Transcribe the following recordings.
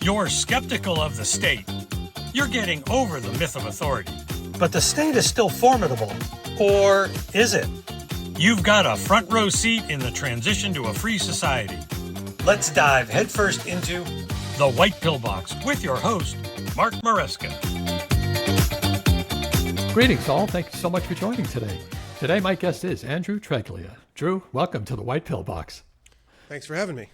You're skeptical of the state. You're getting over the myth of authority. But the state is still formidable. Or is it? You've got a front row seat in the transition to a free society. Let's dive headfirst into The White Pill Box with your host, Mark Maresca. Greetings all. Thank you so much for joining today. Today my guest is Andrew Treglia. Drew, welcome to The White Pill Box. Thanks for having me.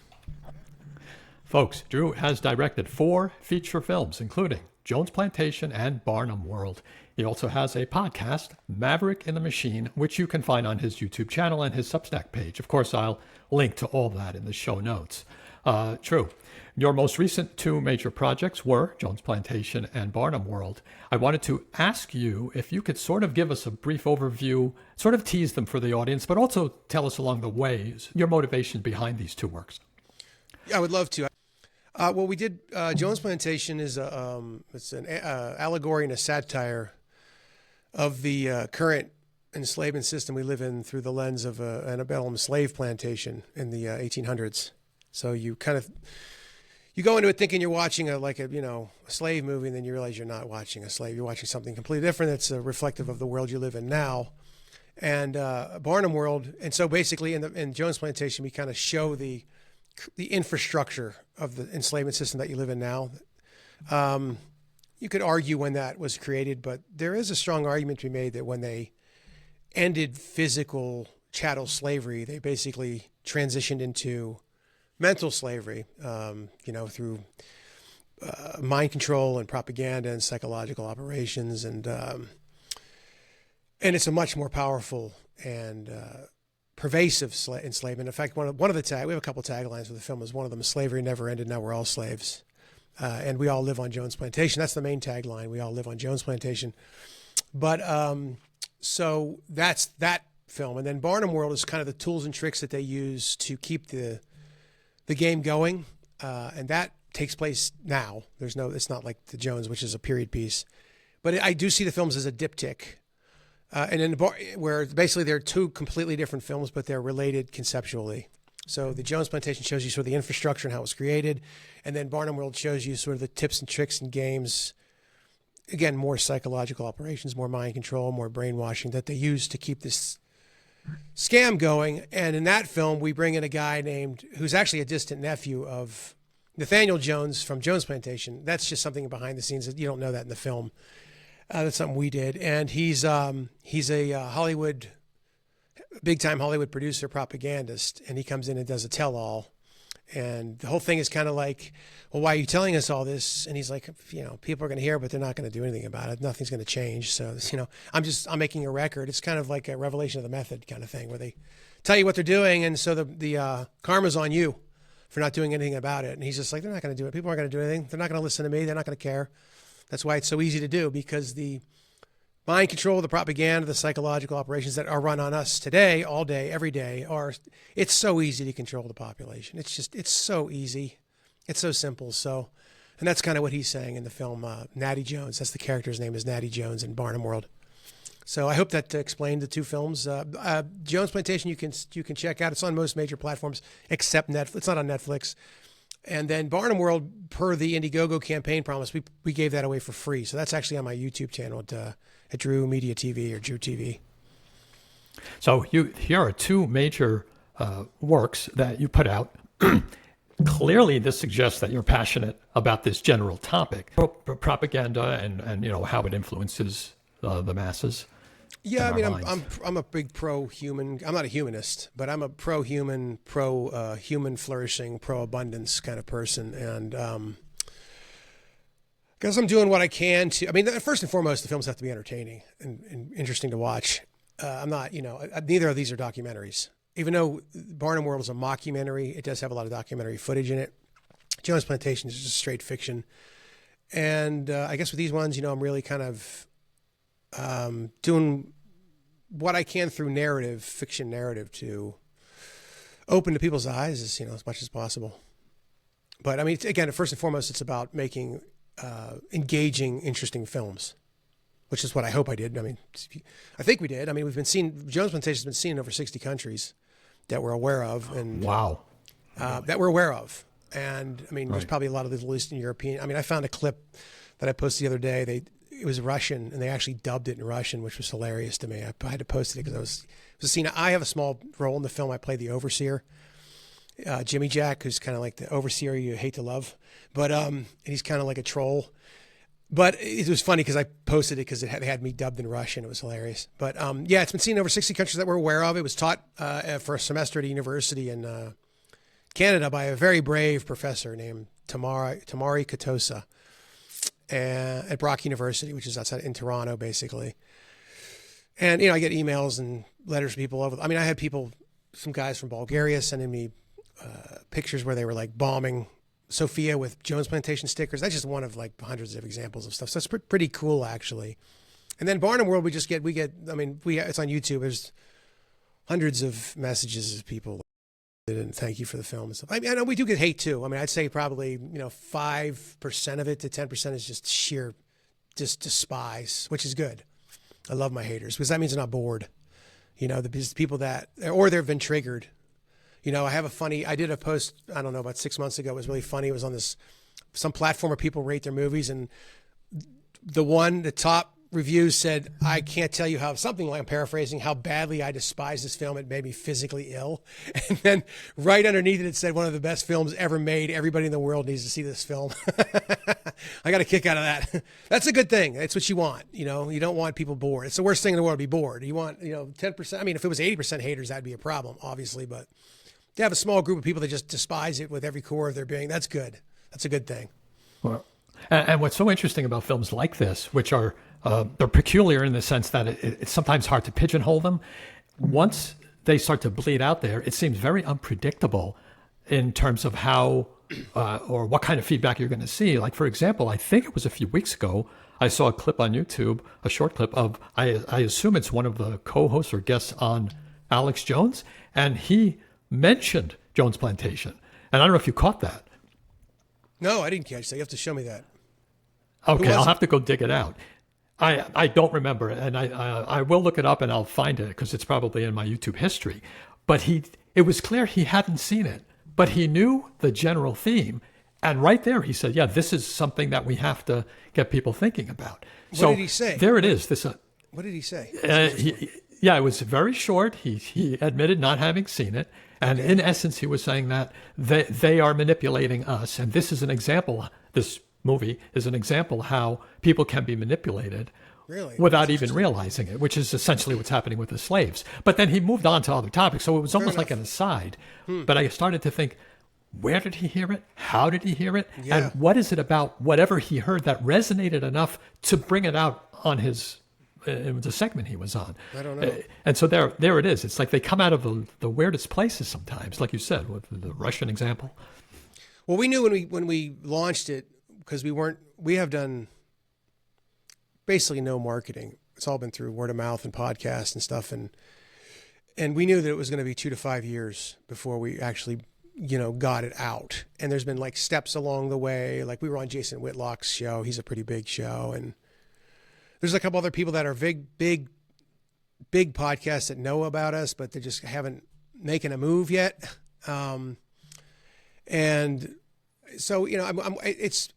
Folks, Drew has directed 4 feature films, including Jones Plantation and Barnum World. He also has a podcast, Maverick in the Machine, which you can find on his YouTube channel and his Substack page. Of course, I'll link to all that in the show notes. Drew, your most recent 2 major projects were Jones Plantation and Barnum World. I wanted to ask you if you could sort of give us a brief overview, sort of tease them for the audience, but also tell us along the way your motivation behind these 2 works. Yeah, I would love to. Well, we did Jones Plantation is it's an allegory and a satire of the current enslavement system we live in through the lens of an antebellum slave plantation in the 1800s. So you go into it thinking you're watching a slave movie, and then you realize you're not watching a slave. You're watching something completely different that's reflective of the world you live in now. And Barnum World, and so basically in Jones Plantation, we kind of show the infrastructure of the enslavement system that you live in now. You could argue when that was created, but there is a strong argument to be made that when they ended physical chattel slavery, they basically transitioned into mental slavery, through mind control and propaganda and psychological operations. And it's a much more powerful and pervasive enslavement. In fact, one of the we have a couple taglines for the film. Is one of them: "Slavery never ended. Now we're all slaves," and we all live on Jones Plantation. That's the main tagline. We all live on Jones Plantation. But so that's that film, and then Barnum World is kind of the tools and tricks that they use to keep the game going, and that takes place now. It's not like the Jones, which is a period piece, but I do see the films as a diptych. And in where basically they're 2 completely different films, but they're related conceptually. So the Jones Plantation shows you sort of the infrastructure and how it was created, and then Barnum World shows you sort of the tips and tricks and games. Again, more psychological operations, more mind control, more brainwashing that they use to keep this scam going. And in that film, we bring in a guy who's actually a distant nephew of Nathaniel Jones from Jones Plantation. That's just something behind the scenes that you don't know that in the film. That's something we did, and he's a big-time Hollywood producer, propagandist, and he comes in and does a tell-all, and the whole thing is kind of like, well, why are you telling us all this? And he's like, people are going to hear, but they're not going to do anything about it. Nothing's going to change. So, I'm making a record. It's kind of like a revelation of the method kind of thing, where they tell you what they're doing, and so the karma's on you for not doing anything about it. And he's just like, they're not going to do it. People aren't going to do anything. They're not going to listen to me. They're not going to care. That's why it's so easy to do, because the mind control, the propaganda, the psychological operations that are run on us today, all day, every day, it's so easy to control the population. It's so easy. It's so simple. So, and that's kind of what he's saying in the film, Natty Jones. That's the character's name, is Natty Jones in Barnum World. So I hope that explained the 2 films. Jones Plantation, you can check out. It's on most major platforms except Netflix. It's not on Netflix. And then Barnum World, per the Indiegogo campaign promise, we gave that away for free. So that's actually on my YouTube channel at Drew Media TV or Drew TV. So here are 2 major works that you put out. Clearly, this suggests that you're passionate about this general topic, propaganda, and how it influences the masses. Yeah, I mean, I'm a big pro-human. I'm not a humanist, but I'm a pro-human, pro-human flourishing, pro-abundance kind of person. And because I'm doing what I can to. I mean, first and foremost, the films have to be entertaining and interesting to watch. I'm not, neither of these are documentaries. Even though Barnum World is a mockumentary, it does have a lot of documentary footage in it. Jones Plantation is just straight fiction. And I guess with these ones, I'm really kind of doing what I can through fiction narrative, to open to people's eyes as much as possible. But I mean, again, first and foremost, it's about making engaging, interesting films. which is what I hope I did. I mean, I think we did. I mean, Jones Plantation has been seen in over 60 countries that we're aware of. And Wow. that we're aware of. And I mean, there's probably a lot of the Eastern European. I mean, I found a clip that I posted the other day. It was Russian, and they actually dubbed it in Russian, which was hilarious to me. I had to post it because it was a scene. I have a small role in the film. I play the overseer, Jimmy Jack, who's kind of like the overseer you hate to love, but he's kind of like a troll. But it was funny because I posted it because they had me dubbed in Russian. It was hilarious. But yeah, it's been seen in over 60 countries that we're aware of. It was taught for a semester at a university in Canada by a very brave professor named Tamari Katosa at Brock University, which is outside in Toronto, basically. And, I get emails and letters from people over. I mean, I had some guys from Bulgaria sending me pictures where they were like bombing Sofia with Jones Plantation stickers. That's just one of like hundreds of examples of stuff. So it's pretty cool, actually. And then Barnum World, it's on YouTube. There's hundreds of messages of people and thank you for the film and stuff. I mean, I know we do get hate too. I mean, I'd say probably 5% of it to 10% is just sheer despise, which is good. I love my haters because that means they're not bored. The people or they've been triggered. I did a post, I don't know, about 6 months ago. It was really funny. It was on some platform where people rate their movies, and the top reviews said, I can't tell you something like, I'm paraphrasing, how badly I despise this film. It made me physically ill. And then right underneath it said, one of the best films ever made. Everybody in the world needs to see this film. I got a kick out of that. That's a good thing. That's what you want. You don't want people bored. It's the worst thing in the world to be bored. You want, 10%. I mean, if it was 80% haters, that'd be a problem, obviously. But to have a small group of people that just despise it with every core of their being, that's good. That's a good thing. Well, and what's so interesting about films like this, which are they're peculiar in the sense that it's sometimes hard to pigeonhole them. Once they start to bleed out there, it seems very unpredictable in terms of how or what kind of feedback you're going to see. Like, for example, I think it was a few weeks ago, I saw a clip on YouTube, a short clip of, I assume it's one of the co-hosts or guests on Alex Jones, and he mentioned Jones Plantation. And I don't know if you caught that. No, I didn't catch that. You have to show me that. Okay, I'll have to go dig it out. I don't remember, and I will look it up and I'll find it because it's probably in my YouTube history. But it was clear he hadn't seen it, but he knew the general theme. And right there, he said, yeah, this is something that we have to get people thinking about. What did he say? There it is. What did he say? Yeah, it was very short. He admitted not having seen it. And in essence, he was saying that they are manipulating us. And this is an example, this movie is an example how people can be manipulated without even realizing it, which is essentially what's happening with the slaves. But then he moved on to other topics. So it was almost like an aside. But I started to think, where did he hear it? How did he hear it? Yeah. And what is it about whatever he heard that resonated enough to bring it out on the segment he was on? I don't know. And so there it is. It's like they come out of the weirdest places sometimes, like you said, with the Russian example. Well, we knew when we launched it, because we have done basically no marketing. It's all been through word of mouth and podcasts and stuff. And we knew that it was going to be 2 to 5 years before we actually, got it out. And there's been like steps along the way. Like we were on Jason Whitlock's show. He's a pretty big show. And there's a couple other people that are big podcasts that know about us, but they just haven't making a move yet. And so, it's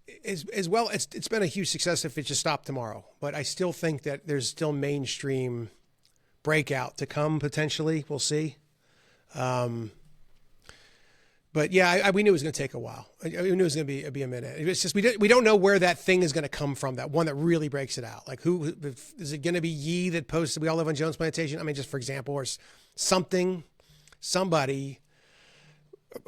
been a huge success if it just stopped tomorrow, but I still think that there's still mainstream breakout to come potentially. We'll see. But yeah, we knew it was going to take a while. We knew it was going to be a minute. It's just, we don't know where that thing is going to come from. That one that really breaks it out. Like who is it going to be? Ye that posted, we all live on Jones Plantation. I mean, just for example, or somebody,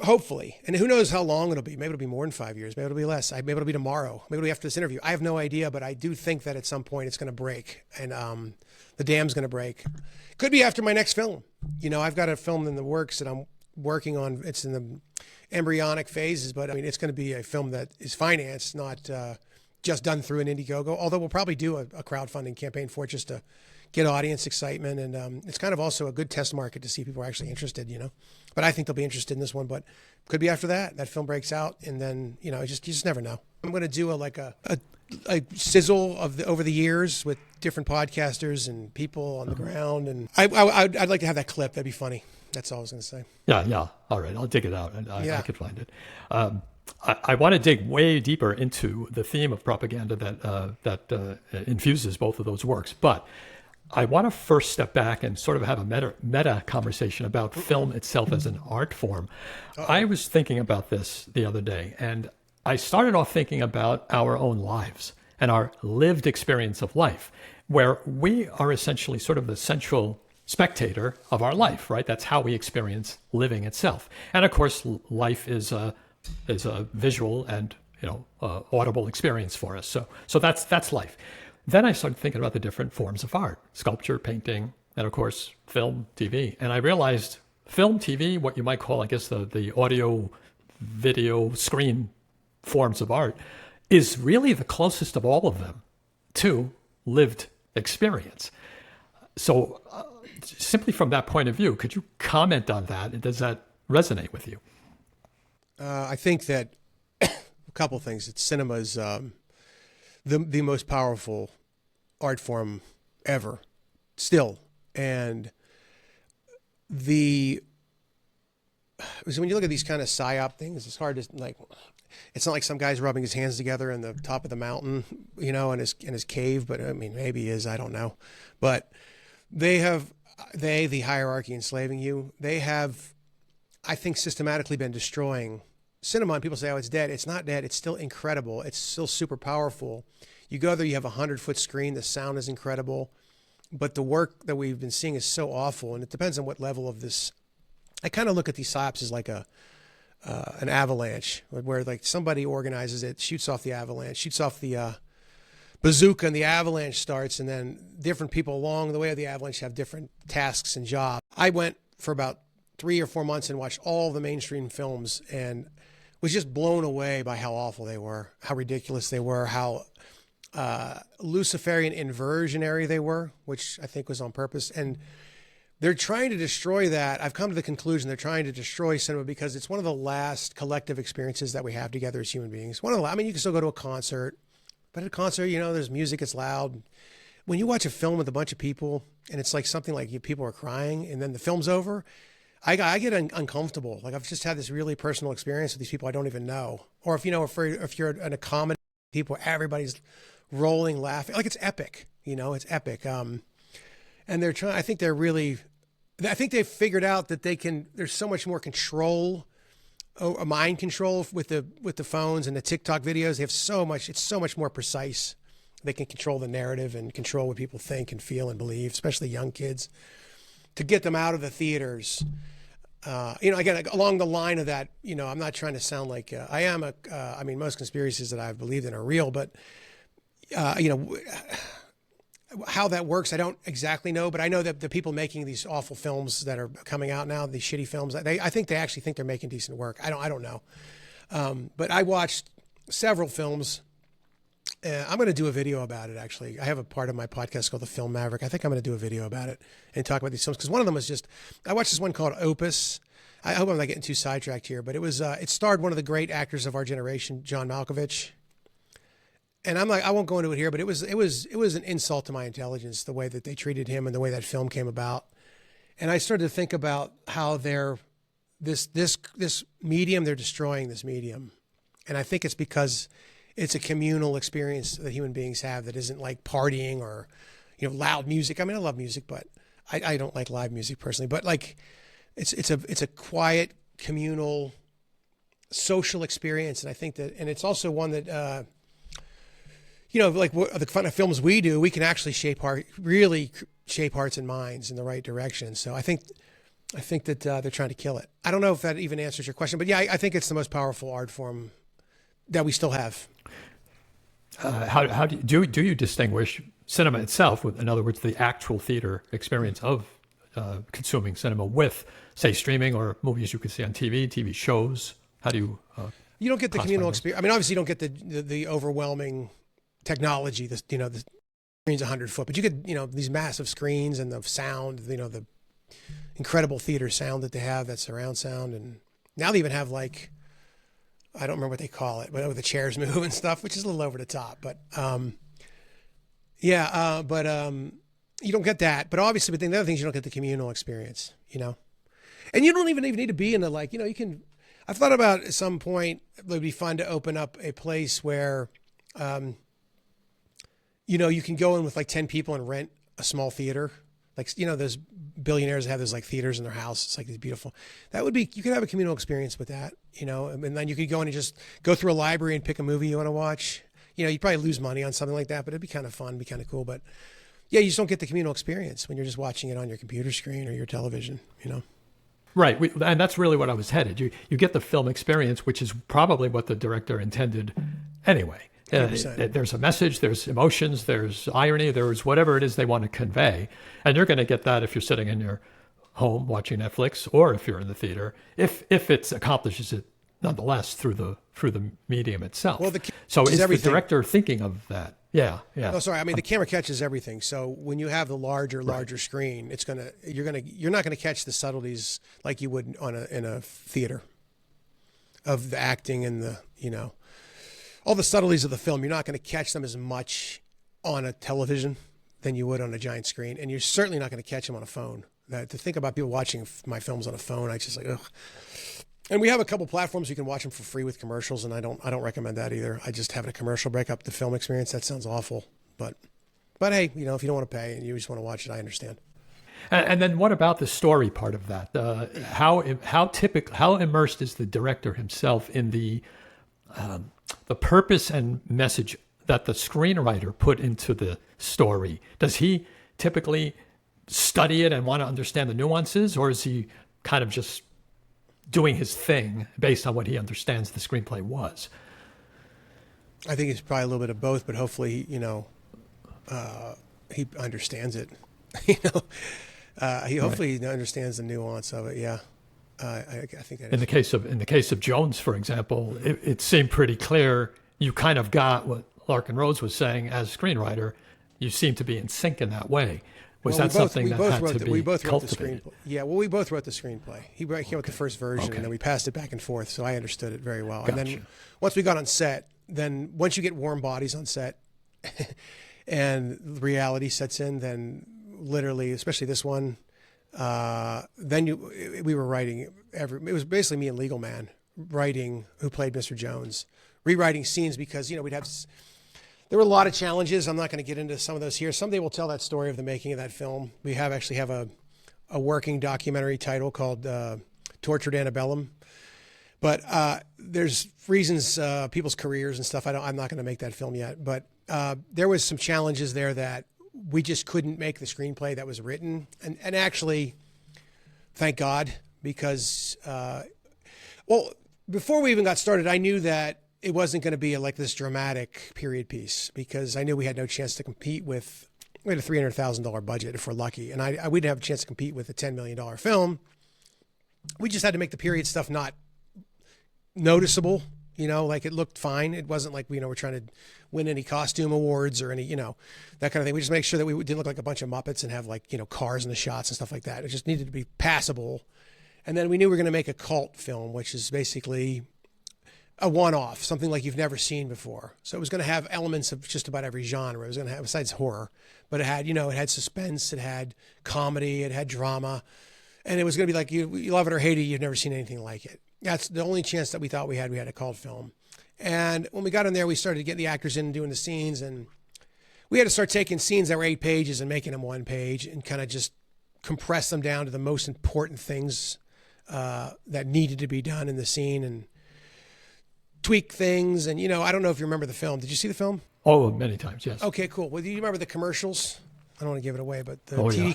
hopefully, and who knows how long it'll be. Maybe it'll be more than 5 years. Maybe it'll be less. Maybe it'll be tomorrow. Maybe it'll be after this interview. I have no idea, but I do think that at some point it's going to break, and the dam's going to break. Could be after my next film. I've got a film in the works that I'm working on. It's in the embryonic phases, but I mean, it's going to be a film that is financed, not just done through an Indiegogo. Although we'll probably do a crowdfunding campaign for it just to get audience excitement, and it's kind of also a good test market to see if people are actually interested, But I think they'll be interested in this one, but could be after that film breaks out, and then, you just never know. I'm going to do a sizzle over the years with different podcasters and people on the ground, and I'd like to have that clip. That'd be funny. That's all I was going to say. Yeah. All right, I'll dig it out, and I could find it. I want to dig way deeper into the theme of propaganda that infuses both of those works, but I want to first step back and sort of have a meta conversation about film itself as an art form. I was thinking about this the other day, and I started off thinking about our own lives and our lived experience of life, where we are essentially sort of the central spectator of our life, right? That's how we experience living itself. And of course, life is a visual and audible experience for us. So that's life. Then I started thinking about the different forms of art: sculpture, painting, and of course, film, TV. And I realized film, TV, what you might call, I guess, the audio, video, screen forms of art, is really the closest of all of them to lived experience. So simply from that point of view, could you comment on that? Does that resonate with you? I think that a couple things. Cinema is the most powerful art form ever, still. And so when you look at these kind of psyop things, it's hard to it's not like some guy's rubbing his hands together in the top of the mountain, in his cave. But I mean, maybe he is, I don't know. But the hierarchy enslaving you, they have, I think, systematically been destroying cinema. And people say, oh, it's dead. It's not dead. It's still incredible. It's still super powerful. You go there, you have a 100-foot screen. The sound is incredible. But the work that we've been seeing is so awful. And it depends on what level of this. I kind of look at these psyops as like an avalanche, where like somebody organizes it, shoots off the avalanche, shoots off the bazooka, and the avalanche starts. And then different people along the way of the avalanche have different tasks and jobs. I went for about 3 or 4 months and watched all the mainstream films and was just blown away by how awful they were, how ridiculous they were, how Luciferian inversionary they were, which I think was on purpose. And they're trying to destroy that. I've come to the conclusion they're trying to destroy cinema because it's one of the last collective experiences that we have together as human beings. You can still go to a concert, but at a concert, there's music, it's loud. When you watch a film with a bunch of people and it's like something like people are crying and then the film's over, I get uncomfortable. Like I've just had this really personal experience with these people I don't even know. Or if you're in a comedy, people, everybody's rolling, laughing. Like it's epic, it's epic. And they're trying, I think they've figured out that there's so much more control, mind control with the phones and the TikTok videos. They have it's so much more precise. They can control the narrative and control what people think and feel and believe, especially young kids, to get them out of the theaters. Again, along the line of that, I'm not trying to sound like I am most conspiracies that I've believed in are real, but, how that works, I don't exactly know, but I know that the people making these awful films that are coming out now, these shitty films, I think they actually think they're making decent work. I don't know. But I watched several films. I'm going to do a video about it, actually. I have a part of my podcast called The Film Maverick. I think I'm going to do a video about it and talk about these films. Because one of them was I watched this one called Opus. I hope I'm not getting too sidetracked here, but it starred one of the great actors of our generation, John Malkovich. And I'm like, I won't go into it here, but it was an insult to my intelligence, the way that they treated him and the way that film came about. And I started to think about how this medium, they're destroying this medium. And I think it's because it's a communal experience that human beings have that isn't like partying or, loud music. I mean, I love music, but I don't like live music personally. But like, it's a quiet, communal, social experience, and I think that, and it's also one that, like the kind of films we do, we can actually really shape hearts and minds in the right direction. So I think that they're trying to kill it. I don't know if that even answers your question, but yeah, I think it's the most powerful art form that we still have. How do you distinguish cinema itself, in other words, the actual theater experience of consuming cinema with, say, streaming or movies you could see on TV shows? How do you? You don't get the communal experience. I mean, obviously, you don't get the overwhelming technology. screen's 100 foot, but you could, these massive screens and the sound, the incredible theater sound that they have, that surround sound. And now they even have like, I don't remember what they call it, but the chairs move and stuff, which is a little over the top, but, you don't get that. But obviously, the other things, you don't get the communal experience, and you don't even need to be in the, like, you can, I've thought about at some point, it would be fun to open up a place where, you can go in with like 10 people and rent a small theater. Like, those billionaires have those like theaters in their house. It's like these beautiful, that would be, you could have a communal experience with that, and then you could go in and just go through a library and pick a movie you want to watch. You'd probably lose money on something like that, but it'd be kind of fun, be kind of cool. But yeah, you just don't get the communal experience when you're just watching it on your computer screen or your television, Right. And that's really what I was headed. You get the film experience, which is probably what the director intended anyway. There's a message, there's emotions, there's irony, there's whatever it is they want to convey. And you're going to get that if you're sitting in your home watching Netflix, or if you're in the theater, if it accomplishes it nonetheless through the medium itself. Well, so is the director thinking of that? Yeah. No, sorry. I mean, the camera catches everything. So when you have the larger screen, you're not gonna catch the subtleties like you would in a theater of the acting and the all the subtleties of the film. You're not going to catch them as much on a television than you would on a giant screen, and you're certainly not going to catch them on a phone. To think about people watching my films on a phone, I just like, ugh. And we have a couple platforms you can watch them for free with commercials, and I don't recommend that either. I just have a commercial break up the film experience. That sounds awful, but hey, if you don't want to pay and you just want to watch it, I understand. And then what about the story part of that? How immersed is the director himself in the purpose and message that the screenwriter put into the story? Does he typically study it and want to understand the nuances, or is he kind of just doing his thing based on what he understands the screenplay was? I think it's probably a little bit of both, but hopefully, he understands it. Hopefully understands the nuance of it. Yeah. I think that in the case of Jones, for example, it seemed pretty clear. You kind of got what Larkin Rhodes was saying as screenwriter. You seem to be in sync in that way. We both wrote the screenplay. Yeah, well, we both wrote the screenplay. He wrote the first version, and then we passed it back and forth, so I understood it very well. Gotcha. And then once we got on set, once you get warm bodies on set and reality sets in, then literally, especially this one, we were writing it was basically me and Legal Man writing, who played Mr. Jones, rewriting scenes because, there were a lot of challenges. I'm not going to get into some of those here. Someday we'll tell that story of the making of that film. We actually have a working documentary title called Tortured Antebellum. But there's reasons, people's careers and stuff. I'm not going to make that film yet. But there was some challenges there that we just couldn't make the screenplay that was written. And actually, thank God, because, before we even got started, I knew that it wasn't going to be like this dramatic period piece, because I knew we had no chance to compete with, we had a $300,000 budget if we're lucky. And we didn't have a chance to compete with a $10 million film. We just had to make the period stuff not noticeable, like it looked fine. It wasn't like, we're trying to win any costume awards or any, that kind of thing. We just make sure that we didn't look like a bunch of Muppets and have like, cars in the shots and stuff like that. It just needed to be passable. And then we knew we were going to make a cult film, which is basically a one-off, something like you've never seen before. So it was going to have elements of just about every genre. It was going to have, besides horror, but it had, it had suspense, it had comedy, it had drama, and it was going to be like, you love it or hate it, you've never seen anything like it. That's the only chance that we thought we had a cult film. And when we got in there, we started to get the actors in and doing the scenes, and we had to start taking scenes that were 8 pages and making them 1 page and kind of just compress them down to the most important things that needed to be done in the scene, and tweak things. And, I don't know if you remember the film. Did you see the film? Oh, many times, yes. Okay, cool. Well, do you remember the commercials? I don't want to give it away, but the TV. Yeah.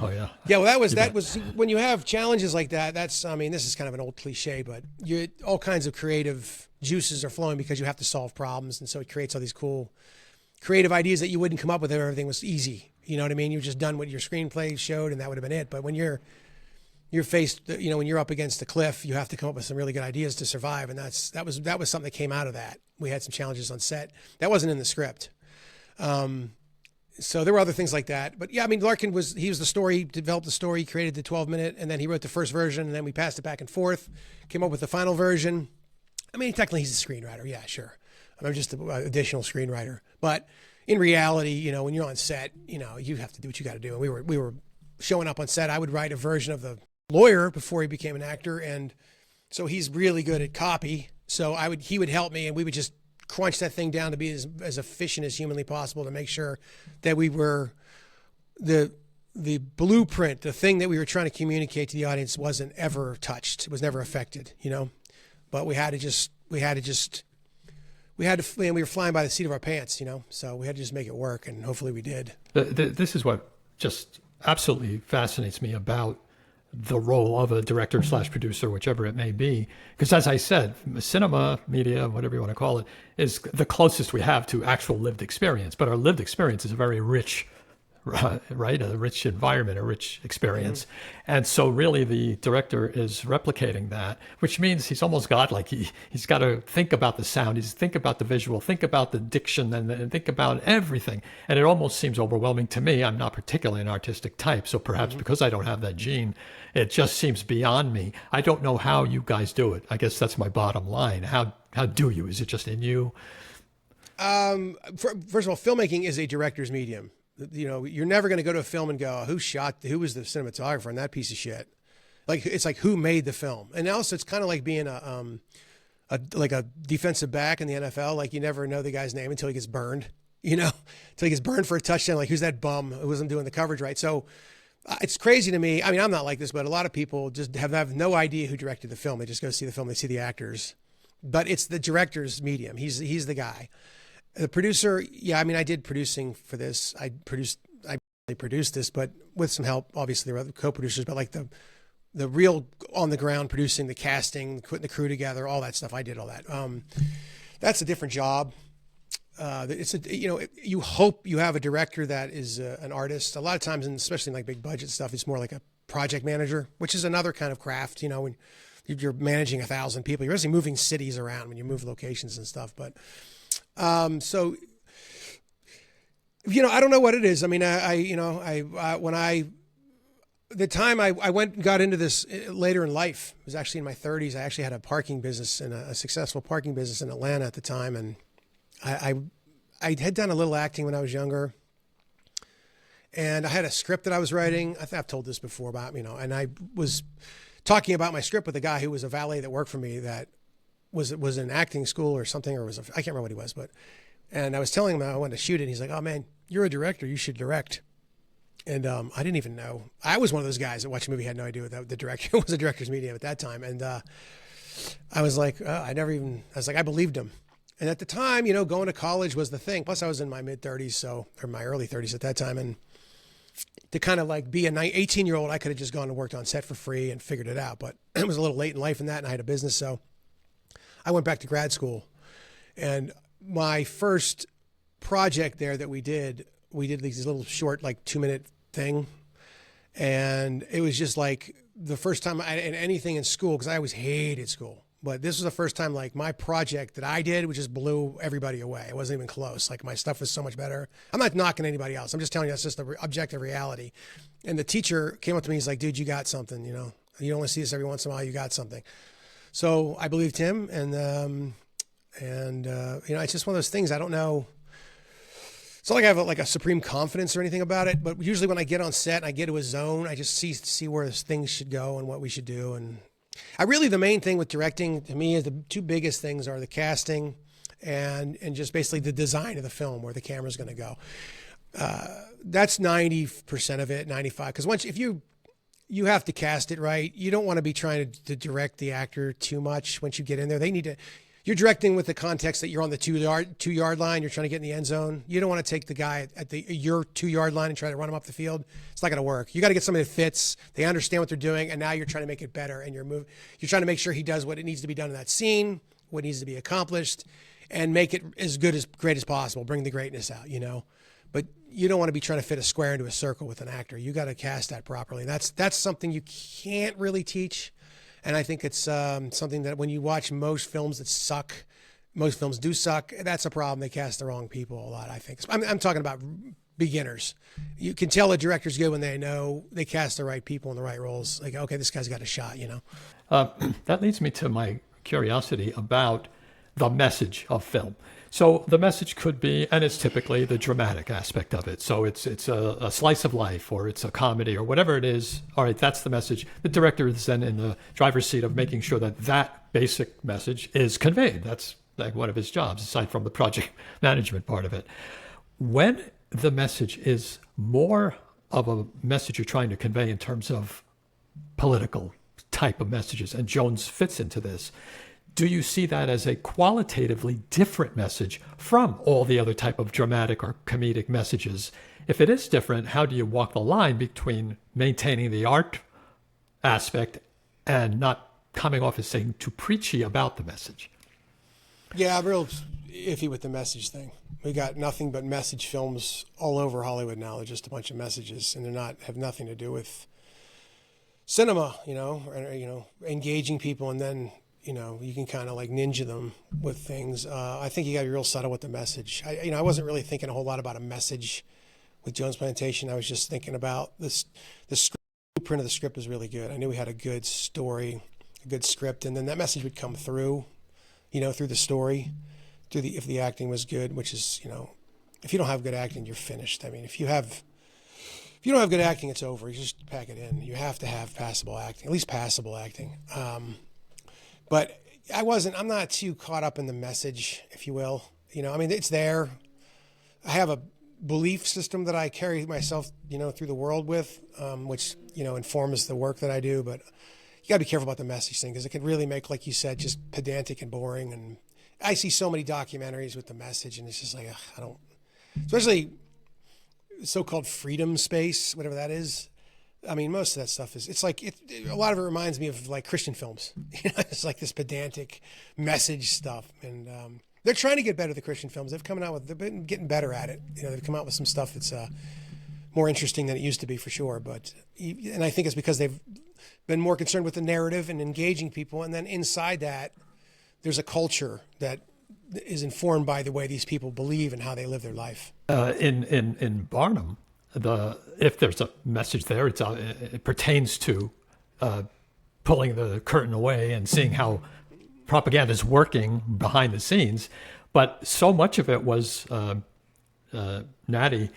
Oh, yeah. Yeah, well, that was when you have challenges like that, this is kind of an old cliche, but all kinds of creative juices are flowing because you have to solve problems. And so it creates all these cool creative ideas that you wouldn't come up with if everything was easy. You know what I mean? You've just done what your screenplay showed and that would have been it. But when you're faced, when you're up against the cliff, you have to come up with some really good ideas to survive. And that was something that came out of that. We had some challenges on set. That wasn't in the script. So there were other things like that. But yeah, I mean, Larkin he was the story, he developed the story, created the 12-minute, and then he wrote the first version, and then we passed it back and forth, came up with the final version. I mean, technically he's a screenwriter. Yeah, sure. I'm just an additional screenwriter. But in reality, you know, when you're on set, you know, you have to do what you got to do. And we were showing up on set. I would write a version of the lawyer before he became an actor. And so he's really good at copy. So he would help me, and we would just crunch that thing down to be as efficient as humanly possible to make sure that we were the blueprint, the thing that we were trying to communicate to the audience wasn't ever touched. It was never affected, you know, but we were flying by the seat of our pants, you know, so we had to just make it work, and hopefully we did. This is what just absolutely fascinates me about the role of a director / producer, whichever it may be. Because as I said, cinema, media, whatever you want to call it, is the closest we have to actual lived experience. But our lived experience is a very rich, right? A rich environment, a rich experience. Mm-hmm. And so really the director is replicating that, which means he's almost godlike. He's got to think about the sound, he's think about the visual, think about the diction, and think about everything. And it almost seems overwhelming to me. I'm not particularly an artistic type, so perhaps because I don't have that gene, it just seems beyond me. I don't know how you guys do it. I guess that's my bottom line. How do you? Is it just in you? First of all, filmmaking is a director's medium. You know, you're never going to go to a film and go, who was the cinematographer on that piece of shit? Like, it's like, who made the film? And also it's kind of like being a defensive back in the NFL. Like, you never know the guy's name until he gets burned, you know, until he gets burned for a touchdown. Like, who's that bum who wasn't doing the coverage right? So it's crazy to me. I mean, I'm not like this, but a lot of people just have no idea who directed the film. They just go see the film. They see the actors, but it's the director's medium. He's the guy. The producer, yeah, I mean, I did producing for this. I produced this, but with some help, obviously, there were other co-producers, but like the real on the ground producing, the casting, putting the crew together, all that stuff. I did all that. That's a different job. You hope you have a director that is an artist. A lot of times, and especially in like big budget stuff, it's more like a project manager, which is another kind of craft. You know, when you're managing 1,000 people, you're basically moving cities around when you move locations and stuff, but. So, you know, I don't know what it is. I mean, the time I went and got into this later in life, it was actually in my 30s. I actually had a parking business and a successful parking business in Atlanta at the time. And I had done a little acting when I was younger, and I had a script that I was writing. I think I've told this before about, you know, and I was talking about my script with a guy who was a valet that worked for me that was in acting school or something, or I can't remember what he was, and I was telling him I wanted to shoot it. And he's like, "Oh man, you're a director. You should direct." And I didn't even know. I was one of those guys that watched a movie, had no idea what the director was, a director's medium at that time. And I was like, I believed him. And at the time, you know, going to college was the thing. Plus I was in my mid-30s, or my early 30s at that time. And to kind of like be an 18-year-old, I could have just gone and worked on set for free and figured it out. But it was a little late in life in that, and I had a business, so I went back to grad school. And my first project there that we did these little short, like 2-minute thing. And it was just like the first time in anything in school, because I always hated school. But this was the first time, like, my project that I did, which just blew everybody away. It wasn't even close. Like, my stuff was so much better. I'm not knocking anybody else. I'm just telling you that's just the objective reality. And the teacher came up to me. He's like, "Dude, you got something, you know. You only see this every once in a while. You got something." So I believed him. And you know, it's just one of those things. I don't know. It's not like I have a supreme confidence or anything about it. But usually when I get on set and I get to a zone, I just see where things should go and what we should do. And the main thing with directing to me is the two biggest things are the casting and just basically the design of the film, where the camera's going to go. That's 90% of it, 95%. Because if you have to cast it right, you don't want to be trying to direct the actor too much. Once you get in there, you're directing with the context that you're on the 2-yard line. You're trying to get in the end your You don't want to take the guy at your 2-yard line and try to run him up the field. It's not going to work. You got to get somebody that fits. They understand what they're doing, and now you're trying to make it better. And you're trying to make sure he does what it needs to be done in that scene, what needs to be accomplished, and make it as great as possible. Bring the greatness out, you know. But you don't want to be trying to fit a square into a circle with an actor. You got to cast that properly. That's something you can't really teach. And I think it's something that when you watch most films that suck, most films do suck. That's a problem. They cast the wrong people a lot, I think. I'm talking about beginners. You can tell a director's good when they know they cast the right people in the right roles. Like, okay, this guy's got a shot, you know? That leads me to my curiosity about the message of film. So the message could be, and it's typically the dramatic aspect of it. So it's a slice of life, or it's a comedy, or whatever it is. All right, that's the message. The director is then in the driver's seat of making sure that that basic message is conveyed. That's like one of his jobs, aside from the project management part of it. When the message is more of a message you're trying to convey in terms of political type of messages, and Jones fits into this, do you see that as a qualitatively different message from all the other type of dramatic or comedic messages? If it is different, how do you walk the line between maintaining the art aspect and not coming off as saying too preachy about the message? Yeah, I'm real iffy with the message thing. We got nothing but message films all over Hollywood now. They're just a bunch of messages, and have nothing to do with cinema, or engaging people, and then you can kind of like ninja them with things. I think you got to be real subtle with the message. I wasn't really thinking a whole lot about a message with Jones Plantation. I was just thinking about this. The blueprint of the script was really good. I knew we had a good story, a good script, and then that message would come through, through the story, if the acting was good, which is, if you don't have good acting, you're finished. I mean, if you don't have good acting, it's over. You just pack it in. You have to have passable acting, at least passable acting. But I'm not too caught up in the message, if you will. It's there. I have a belief system that I carry myself, through the world with, which, informs the work that I do. But you got to be careful about the message thing, because it can really make, like you said, just pedantic and boring. And I see so many documentaries with the message, and it's just like, I don't, especially so-called freedom space, whatever that is. I mean, most of that stuff a lot of it reminds me of like Christian films. It's like this pedantic message stuff. And they're trying to get better, the Christian films. They've been getting better at it. They've come out with some stuff that's more interesting than it used to be, for sure. And I think it's because they've been more concerned with the narrative and engaging people. And then inside that, there's a culture that is informed by the way these people believe and how they live their life. In Barnum, if there's a message there, it pertains to pulling the curtain away and seeing how propaganda is working behind the scenes. But so much of it was Natty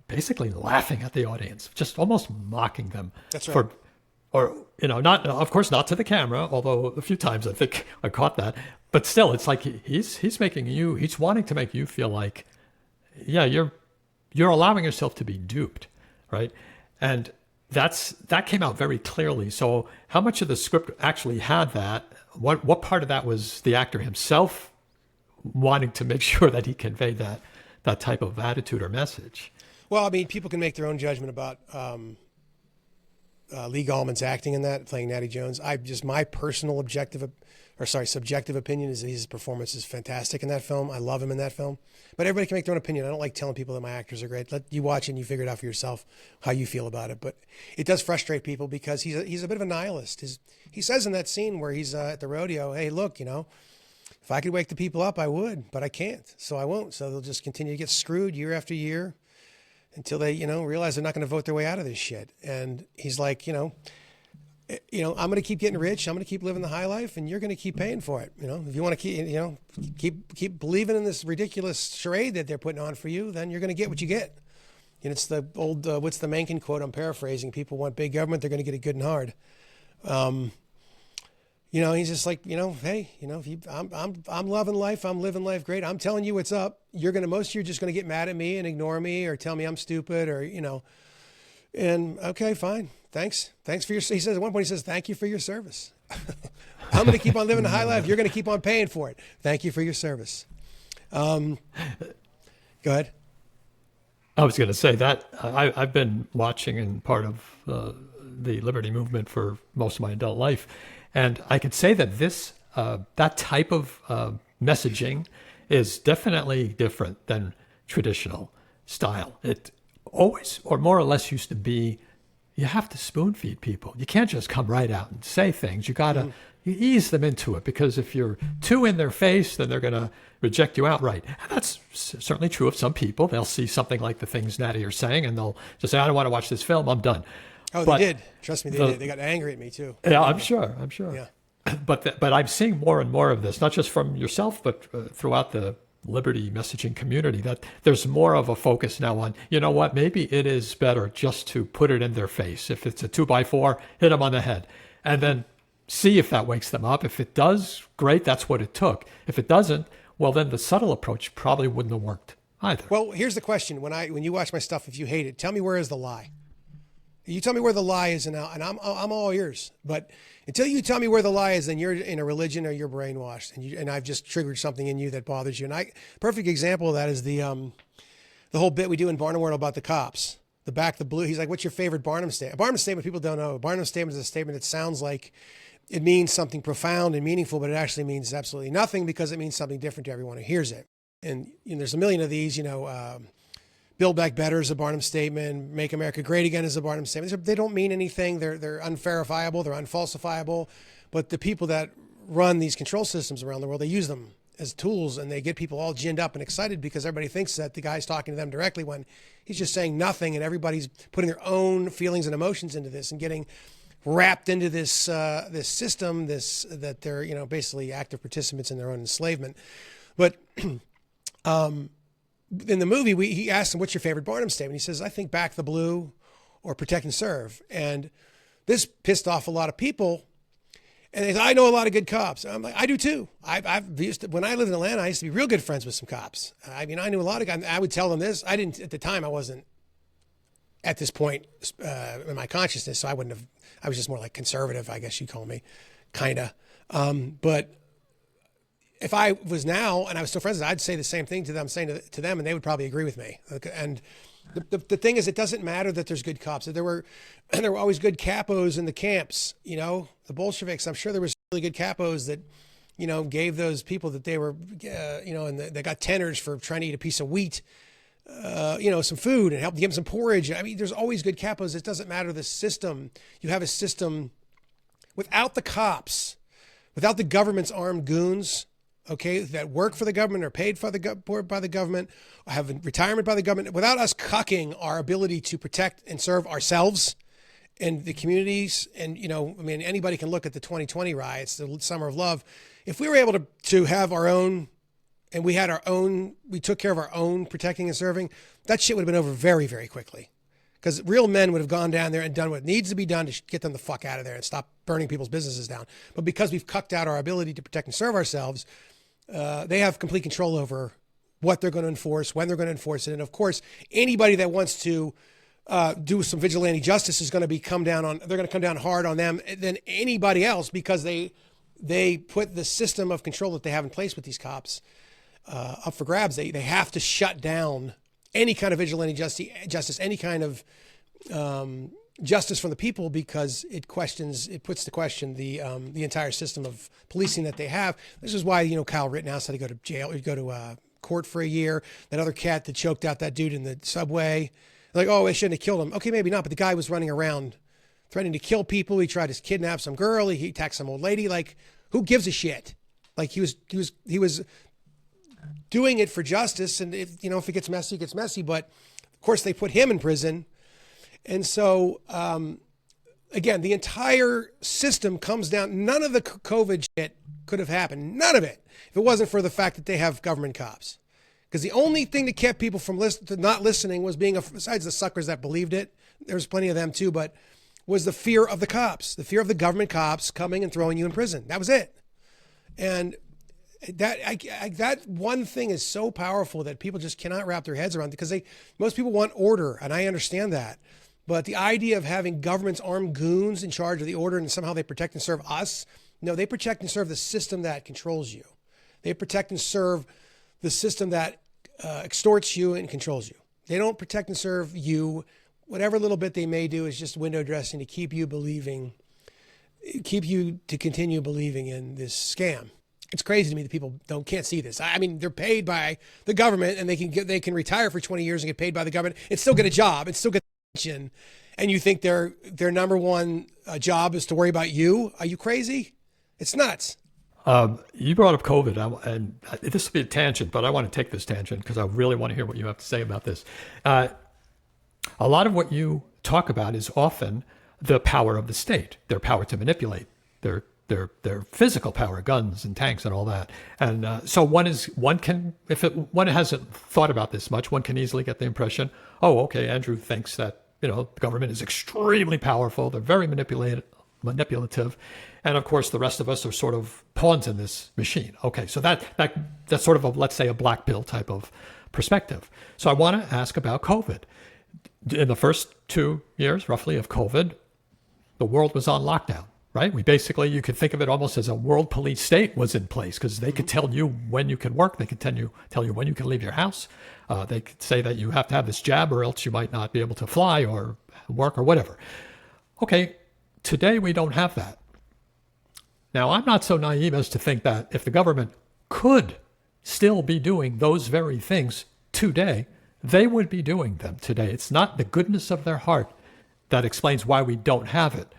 basically laughing at the audience, just almost mocking them. That's right. Not, of course, not to the camera, although a few times I think I caught that. But still, it's like he's wanting to make you feel like, yeah, you're allowing yourself to be duped, right? And that came out very clearly. So how much of the script actually had that? What part of that was the actor himself wanting to make sure that he conveyed that type of attitude or message? Well, I mean, people can make their own judgment about Lee Gallman's acting in that, playing Natty Jones. My personal subjective opinion is that his performance is fantastic in that film. I love him in that film. But everybody can make their own opinion. I don't like telling people that my actors are great. Let you watch it and you figure it out for yourself how you feel about it. But it does frustrate people because he's a bit of a nihilist. He says in that scene where he's at the rodeo, hey, look, if I could wake the people up, I would, but I can't. So I won't. So they'll just continue to get screwed year after year until they, realize they're not going to vote their way out of this shit. And he's like, I'm going to keep getting rich. I'm going to keep living the high life, and you're going to keep paying for it. If you want to keep believing in this ridiculous charade that they're putting on for you, then you're going to get what you get. And it's the old, what's the Mencken quote? I'm paraphrasing. People want big government. They're going to get it good and hard. He's just like, hey, I'm loving life. I'm living life great. I'm telling you what's up. Most of you are just going to get mad at me and ignore me or tell me I'm stupid or, and okay, fine. Thanks for he says at one point, thank you for your service. I'm going to keep on living the high life. You're going to keep on paying for it. Thank you for your service. Go ahead. I was going to say that I've been watching and part of the liberty movement for most of my adult life. And I could say that that type of messaging is definitely different than traditional style. It always, or more or less, used to be, you have to spoon feed people. You can't just come right out and say things. You got to you ease them into it, because if you're too in their face, then they're going to reject you outright. And that's certainly true of some people. They'll see something like the things Natty are saying, and they'll just say, I don't want to watch this film. I'm done. Oh, but they did. Trust me, they did. They got angry at me too. Yeah, I'm sure. Yeah. But I'm seeing more and more of this, not just from yourself, but throughout the liberty messaging community, that there's more of a focus now on, you know what, maybe it is better just to put it in their face. If it's a 2x4, hit them on the head, and then see if that wakes them up. If it does, great, that's what it took. If it doesn't, well, then the subtle approach probably wouldn't have worked either. Well, here's the question. When you watch my stuff, if you hate it, tell me where is the lie? You tell me where the lie is, and I'm all ears. But until you tell me where the lie is, then you're in a religion or you're brainwashed, and I've just triggered something in you that bothers you. And perfect example of that is the whole bit we do in Barnum World about the cops. The blue. He's like, "What's your favorite Barnum statement?" A Barnum statement people don't know. A Barnum statement is a statement that sounds like it means something profound and meaningful, but it actually means absolutely nothing, because it means something different to everyone who hears it. And there's a million of these. Build Back Better is a Barnum statement. Make America Great Again is a Barnum statement. They don't mean anything. They're unverifiable. They're unfalsifiable. But the people that run these control systems around the world, they use them as tools, and they get people all ginned up and excited because everybody thinks that the guy's talking to them directly when he's just saying nothing, and everybody's putting their own feelings and emotions into this and getting wrapped into this system, that they're basically active participants in their own enslavement. But in the movie, he asked him, "What's your favorite Barnum statement?" He says, "I think Back the Blue or Protect and Serve." And this pissed off a lot of people. And they said, "I know a lot of good cops." And I'm like, "I do too. When I lived in Atlanta, I used to be real good friends with some cops. I knew a lot of guys. I would tell them this. I didn't at the time. I wasn't at this point in my consciousness, so I wouldn't have. I was just more like conservative, I guess you'd call me, kind of. But if I was now and I was still friends, I'd say the same thing to them, saying to them, and they would probably agree with me. And the thing is, it doesn't matter that there's good cops. There were always good capos in the camps. The Bolsheviks. I'm sure there was really good capos that, gave those people that they were, and they got tenors for trying to eat a piece of wheat, some food, and help give them some porridge. I mean, there's always good capos. It doesn't matter the system. You have a system without the cops, without the government's armed goons, okay, that work for the government or paid by the government, or have retirement by the government, without us cucking our ability to protect and serve ourselves and the communities. And, anybody can look at the 2020 riots, the Summer of Love. If we were able to have our own, and we took care of our own protecting and serving, that shit would have been over very, very quickly. Because real men would have gone down there and done what needs to be done to get them the fuck out of there and stop burning people's businesses down. But because we've cucked out our ability to protect and serve ourselves, they have complete control over what they're going to enforce, when they're going to enforce it. And of course, anybody that wants to do some vigilante justice is going to come down hard on them than anybody else, because they put the system of control that they have in place with these cops up for grabs. They have to shut down any kind of vigilante justice, any kind of justice from the people, because it puts to question the entire system of policing that they have. This is why Kyle Rittenhouse had to go to jail, go to court for a year. That other cat that choked out that dude in the subway, like, oh, they shouldn't have killed him. Okay, maybe not, but the guy was running around threatening to kill people. He tried to kidnap some girl. He attacked some old lady. Like, who gives a shit? Like, he was doing it for justice, and if it gets messy, it gets messy. But of course, they put him in prison. And so, again, the entire system comes down. None of the COVID shit could have happened. None of it, if it wasn't for the fact that they have government cops. Because the only thing that kept people from not listening was besides the suckers that believed it, there's plenty of them too, but was the fear of the cops, the fear of the government cops coming and throwing you in prison. That was it. And that one thing is so powerful that people just cannot wrap their heads around, because most people want order, and I understand that. But the idea of having government's armed goons in charge of the order and somehow they protect and serve us, no, they protect and serve the system that controls you. They protect and serve the system that extorts you and controls you. They don't protect and serve you. Whatever little bit they may do is just window dressing to keep you to continue believing in this scam. It's crazy to me that people can't see this. I mean, they're paid by the government, and they can retire for 20 years and get paid by the government and still get a job and still get attention. and you think their number one job is to worry about you? Are you crazy? It's nuts. You brought up COVID, and this will be a tangent, but I want to take this tangent because I really want to hear what you have to say about this. A lot of what you talk about is often the power of the state, their power to manipulate, their physical power, guns and tanks and all that. And so one hasn't thought about this much, one can easily get the impression, oh, okay, Andrew thinks that, the government is extremely powerful. They're very manipulative. And of course, the rest of us are sort of pawns in this machine. Okay, so that's sort of let's say a black pill type of perspective. So I want to ask about COVID. In the first 2 years, roughly, of COVID, the world was on lockdown, right? You could think of it almost as a world police state was in place because they could tell you when you can work. They could tell you when you can leave your house. They could say that you have to have this jab or else you might not be able to fly or work or whatever. Okay, today we don't have that. Now, I'm not so naive as to think that if the government could still be doing those very things today, they would be doing them today. It's not the goodness of their heart that explains why we don't have it.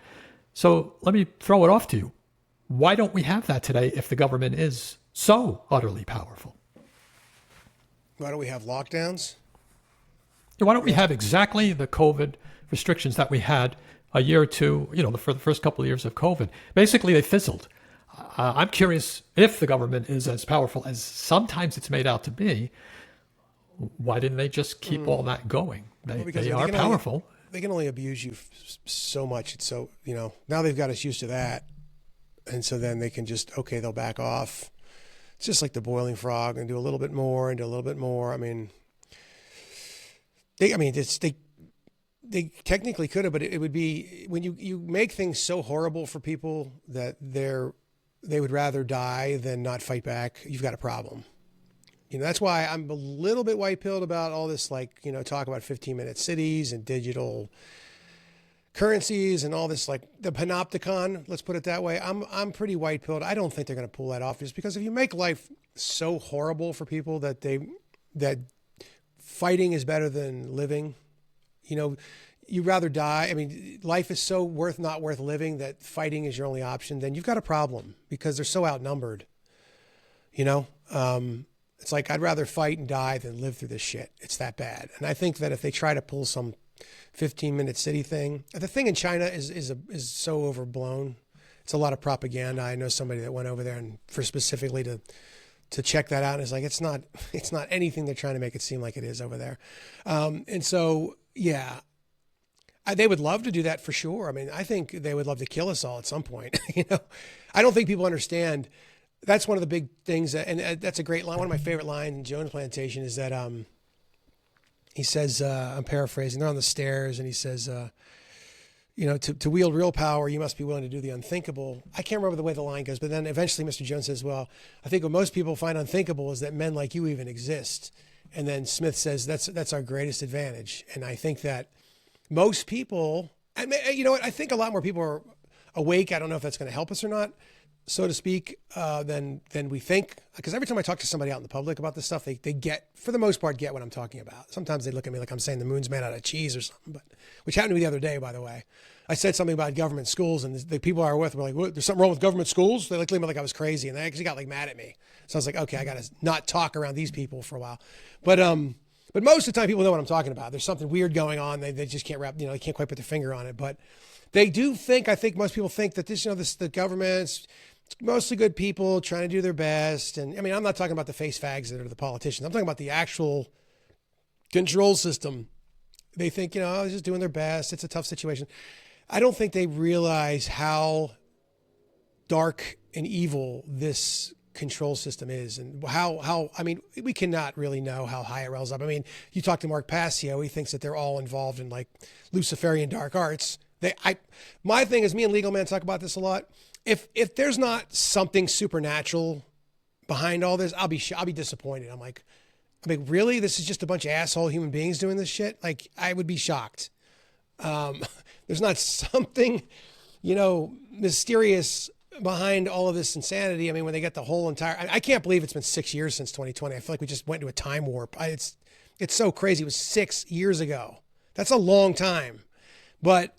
So let me throw it off to you. Why don't we have that today if the government is so utterly powerful? Why don't we have lockdowns? Why don't we have exactly the COVID restrictions that we had a year or two, for the first couple of years of COVID? Basically, they fizzled. I'm curious if the government is as powerful as sometimes it's made out to be. Why didn't they just keep all that going? They are powerful. They can only abuse you so much. It's so, now they've got us used to that. And so then they can they'll back off. It's just like the boiling frog and do a little bit more and do a little bit more. They technically could have, but it would be when you make things so horrible for people that they would rather die than not fight back. You've got a problem. That's why I'm a little bit white-pilled about all this, talk about 15-minute cities and digital currencies and all this, like the panopticon, let's put it that way. I'm pretty white-pilled. I don't think they're going to pull that off just because if you make life so horrible for people that fighting is better than living, you'd rather die. Life is so not worth living that fighting is your only option. Then you've got a problem because they're so outnumbered, It's like, I'd rather fight and die than live through this shit. It's that bad. And I think that if they try to pull some 15-minute city thing, the thing in China is so overblown. It's a lot of propaganda. I know somebody that went over there and specifically to check that out. And it's like, it's not anything they're trying to make it seem like it is over there. And so, yeah, they would love to do that for sure. I think they would love to kill us all at some point. I don't think people understand. That's one of the big things, and that's a great line. One of my favorite lines in Jones Plantation is that he says, I'm paraphrasing, they're on the stairs, and he says, to wield real power, you must be willing to do the unthinkable. I can't remember the way the line goes, but then eventually Mr. Jones says, well, I think what most people find unthinkable is that men like you even exist. And then Smith says, that's our greatest advantage. And I think that most people, I think a lot more people are awake. I don't know if that's going to help us or not, so to speak, than we think. Because every time I talk to somebody out in the public about this stuff, they get, for the most part, get what I'm talking about. Sometimes they look at me like I'm saying the moon's made out of cheese or something, which happened to me the other day, by the way. I said something about government schools, and the people I were with were like, what, there's something wrong with government schools? They looked at me like I was crazy, and they actually got mad at me. So I was like, okay, I got to not talk around these people for a while. But most of the time, people know what I'm talking about. There's something weird going on. They just can't they can't quite put their finger on it. But they do think, I think most people think that the government's mostly good people trying to do their best. And I'm not talking about the face fags that are the politicians. I'm talking about the actual control system. They think, they're just doing their best. It's a tough situation. I don't think they realize how dark and evil this control system is, and how we cannot really know how high it rolls up. You talk to Mark Passio, he thinks that they're all involved in Luciferian dark arts. My thing is, me and Legal Man talk about this a lot. If there's not something supernatural behind all this, I'll be disappointed. I'm like, really? This is just a bunch of asshole human beings doing this shit? I would be shocked. There's not something, mysterious behind all of this insanity. When they get the whole entire, I can't believe it's been 6 years since 2020. I feel like we just went into a time warp. It's so crazy. It was 6 years ago. That's a long time. But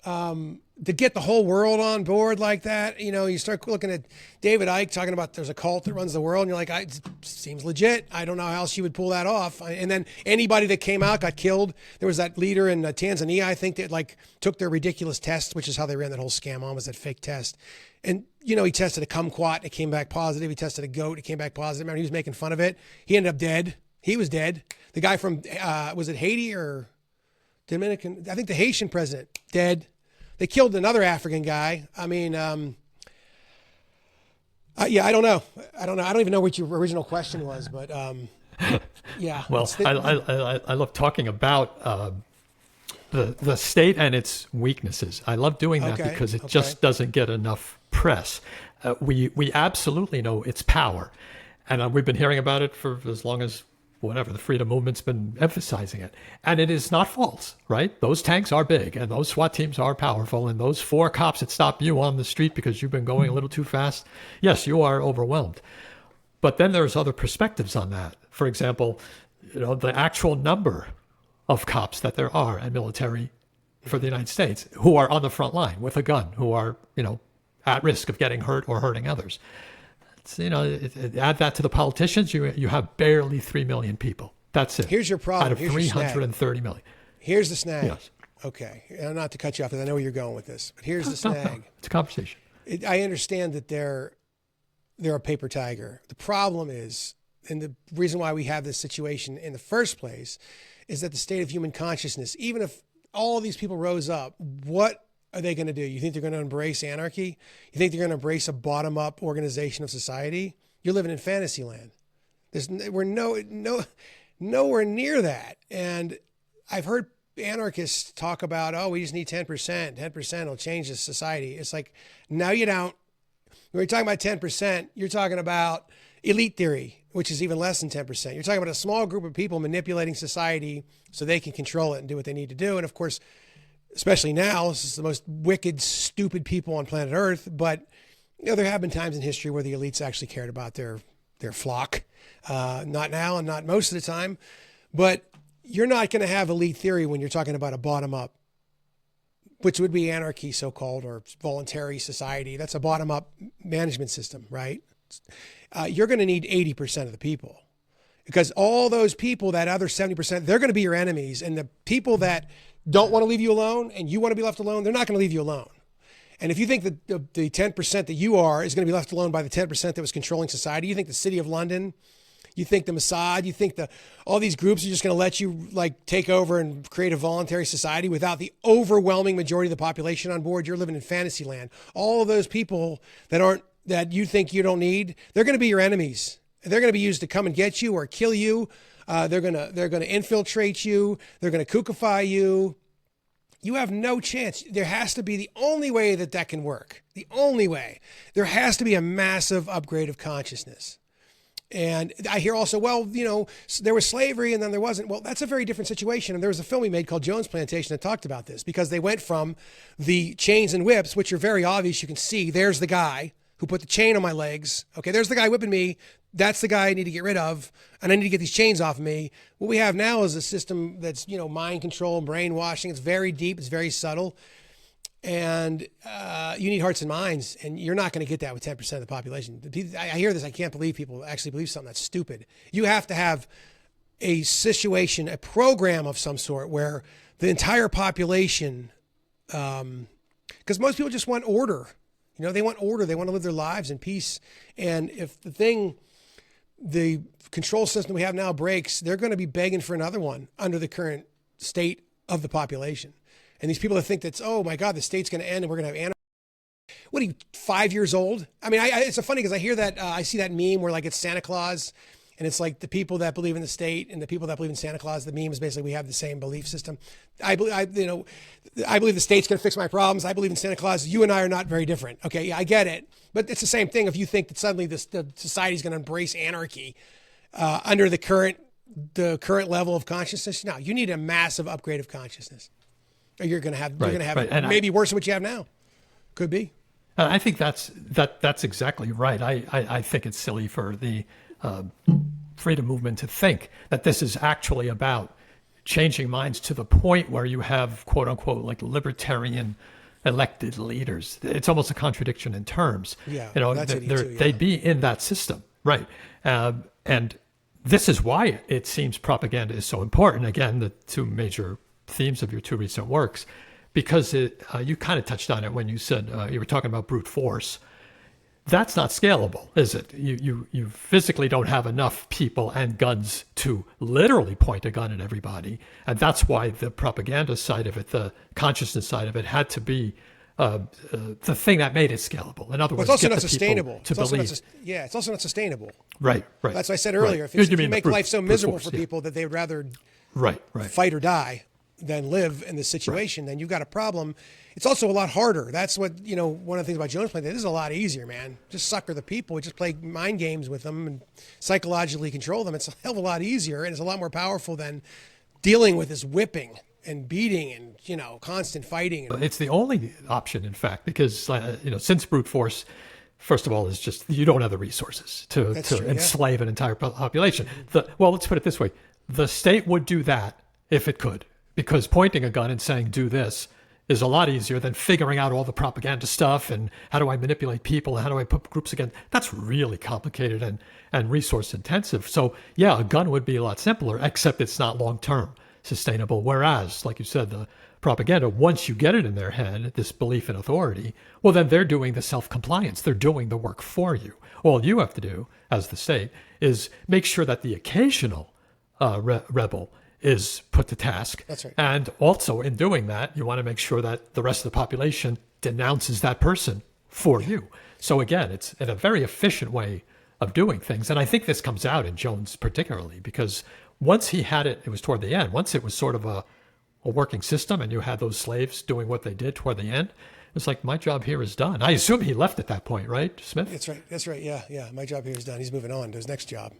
to get the whole world on board like that, you start looking at David Icke talking about there's a cult that runs the world, and you're like, it seems legit. I don't know how else you would pull that off. And then anybody that came out got killed. There was that leader in Tanzania, I think, that took their ridiculous test, which is how they ran that whole scam on, was that fake test. And, he tested a kumquat, it came back positive. He tested a goat, it came back positive. Remember, he was making fun of it. He ended up dead. He was dead. The guy from, was it Haiti or Dominican? I think the Haitian president, dead. They killed another African guy. I mean, yeah, I don't know. I don't even know what your original question was, but yeah. Well, I love talking about the state and its weaknesses. I love doing that because it just doesn't get enough press. We absolutely know its power, and we've been hearing about it for as long as the freedom movement's been emphasizing it. And it is not false, right? Those tanks are big, and those SWAT teams are powerful, and those 4 cops that stop you on the street because you've been going a little too fast, yes, you are overwhelmed. But then there's other perspectives on that. For example, the actual number of cops that there are and military for the United States who are on the front line with a gun, who are, at risk of getting hurt or hurting others. Add that to the politicians, you have barely 3 million people. That's it. Here's your problem. Out of 330 million. Here's the snag. Yes. Okay. Not to cut you off, because I know where you're going with this. But here's the snag. No, it's a conversation. I understand that they're a paper tiger. The problem is, and the reason why we have this situation in the first place, is that the state of human consciousness, even if all these people rose up, what are they going to do? You think they're going to embrace anarchy? You think they're going to embrace a bottom-up organization of society? You're living in fantasy land. We're nowhere near that. And I've heard anarchists talk about, we just need 10%. 10% will change this society. It's like, no, you don't. When you're talking about 10%, you're talking about elite theory, which is even less than 10%. You're talking about a small group of people manipulating society so they can control it and do what they need to do. And of course, especially now, this is the most wicked, stupid people on planet Earth. But there have been times in history where the elites actually cared about their flock. Not now and not most of the time. But you're not going to have elite theory when you're talking about a bottom-up, which would be anarchy, so-called, or voluntary society. That's a bottom-up management system, right? You're going to need 80% of the people. Because all those people, that other 70%, they're going to be your enemies. And the people that don't want to leave you alone and you want to be left alone, they're not going to leave you alone. And if you think that the 10% that you are is going to be left alone by the 10% that was controlling society, you think the City of London, you think the Mossad, you think all these groups are just going to let you take over and create a voluntary society without the overwhelming majority of the population on board? You're living in fantasy land. All of those people that you think you don't need, they're going to be your enemies. They're going to be used to come and get you or kill you. They're going to infiltrate you. They're going to kookify you. You have no chance. There has to be, the only way that can work, the only way, there has to be a massive upgrade of consciousness. And I hear also, there was slavery and then there wasn't. Well, that's a very different situation. And there was a film we made called Jones Plantation that talked about this, because they went from the chains and whips, which are very obvious. You can see there's the guy who put the chain on my legs. Okay, there's the guy whipping me. That's the guy I need to get rid of, and I need to get these chains off of me. What we have now is a system that's, mind control and brainwashing. It's very deep. It's very subtle. And you need hearts and minds, and you're not going to get that with 10% of the population. I hear this. I can't believe people actually believe something that's stupid. You have to have a situation, a program of some sort where the entire population, because most people just want order. They want order. They want to live their lives in peace. And if the control system we have now breaks, they're going to be begging for another one under the current state of the population. And these people that think that's, oh my God, the state's going to end and we're going to have anarchy. What are you, 5 years old? I mean, it's so funny because I hear that, I see that meme where it's Santa Claus, and it's like the people that believe in the state and the people that believe in Santa Claus. The meme is basically, we have the same belief system. I believe the state's going to fix my problems. I believe in Santa Claus. You and I are not very different. Okay, yeah, I get it. But it's the same thing if you think that suddenly the society's going to embrace anarchy under the current level of consciousness. No, you need a massive upgrade of consciousness. Or you're going to have maybe worse than what you have now. Could be. I think that's exactly right. I think it's silly for the freedom movement to think that this is actually about changing minds to the point where you have quote unquote like libertarian elected leaders. It's almost a contradiction in terms. Yeah, you know, that's it too, yeah. they'd be in that system, right? And this is why it seems propaganda is so important. Again, the two major themes of your two recent works, because you kind of touched on it when you said you were talking about brute force. That's not scalable, is it? You physically don't have enough people and guns to literally point a gun at everybody. And that's why the propaganda side of it, the consciousness side of it, had to be the thing that made it scalable. In other words, it's also get not the sustainable. To believe. It's also not sustainable. Right. That's what I said earlier. Right. If you make life so miserable for people that they would rather fight or die than live in this situation, then you've got a problem. It's also a lot harder. That's what, one of the things about Jones Plantation, this is a lot easier, man. Just sucker the people, just play mind games with them and psychologically control them. It's a hell of a lot easier, and it's a lot more powerful than dealing with this whipping and beating and, constant fighting. It's the only option, in fact, because, since brute force, first of all, is just, you don't have the resources to enslave an entire population. Well, let's put it this way. The state would do that if it could, because pointing a gun and saying, do this, is a lot easier than figuring out all the propaganda stuff and how do I manipulate people, how do I put groups against. That's really complicated and resource intensive. So yeah, a gun would be a lot simpler, except it's not long-term sustainable. Whereas, like you said, the propaganda, once you get it in their head, this belief in authority, well, then they're doing the self-compliance. They're doing the work for you. All you have to do as the state is make sure that the occasional rebel is put to task. That's right. And also in doing that, you want to make sure that the rest of the population denounces that person for you. So again, it's in a very efficient way of doing things. And I think this comes out in Jones particularly, because once he had it was toward the end, once it was sort of a working system and you had those slaves doing what they did toward the end, it's like, my job here is done. I assume he left at that point, right, Smith? That's right. Yeah. My job here is done. He's moving on to his next job.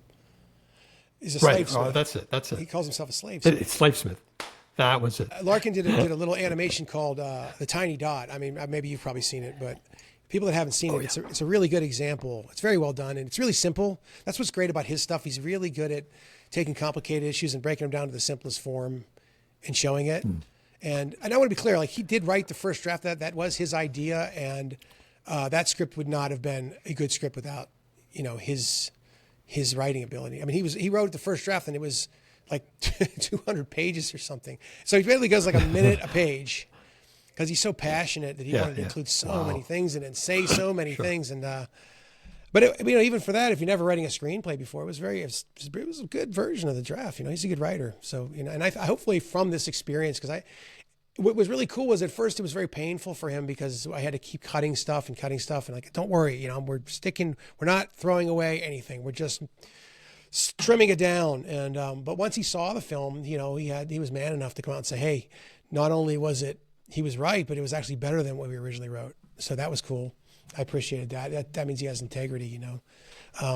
He's a slave smith. Oh, that's it. He calls himself a slave smith. It's slave smith. That was it. Larkin did a little animation called The Tiny Dot. I mean, maybe you've probably seen it, but people that haven't seen it, it's a really good example. It's very well done, and it's really simple. That's what's great about his stuff. He's really good at taking complicated issues and breaking them down to the simplest form and showing it. And I want to be clear, like, he did write the first draft. That was his idea, and that script would not have been a good script without, his writing ability. I mean, he wrote the first draft and it was like 200 pages or something. So he really goes like a minute a page because he's so passionate that he wanted to include so many things in it and say so many things. And but even for that, if you're never writing a screenplay before, it was a good version of the draft. He's a good writer. So and I hopefully from this experience, because what was really cool was at first it was very painful for him because I had to keep cutting stuff and like, don't worry, we're not throwing away anything. We're just trimming it down. And, but once he saw the film, he was man enough to come out and say, hey, not only was he was right, but it was actually better than what we originally wrote. So that was cool. I appreciated that. That means he has integrity,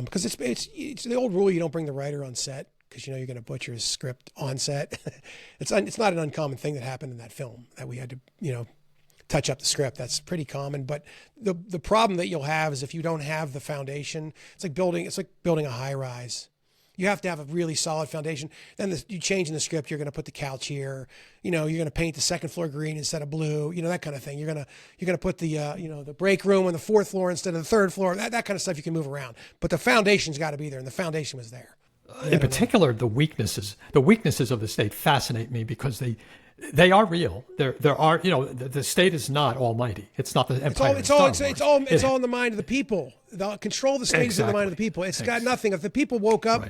because it's the old rule. You don't bring the writer on set, because you're going to butcher his script on set. It's not an uncommon thing that happened in that film, that we had to, touch up the script. That's pretty common. But the problem that you'll have is if you don't have the foundation, it's like building a high rise. You have to have a really solid foundation. Then you change in the script. You're going to put the couch here. You're going to paint the second floor green instead of blue. That kind of thing. You're going to put the the break room on the fourth floor instead of the third floor. That kind of stuff you can move around. But the foundation's got to be there, and the foundation was there. In particular, the weaknesses of the state fascinate me because they are real. There are, the state is not almighty. It's not the empire. It's all in the mind of the people. The control of the state is in the mind of the people. It's got nothing. If the people woke up,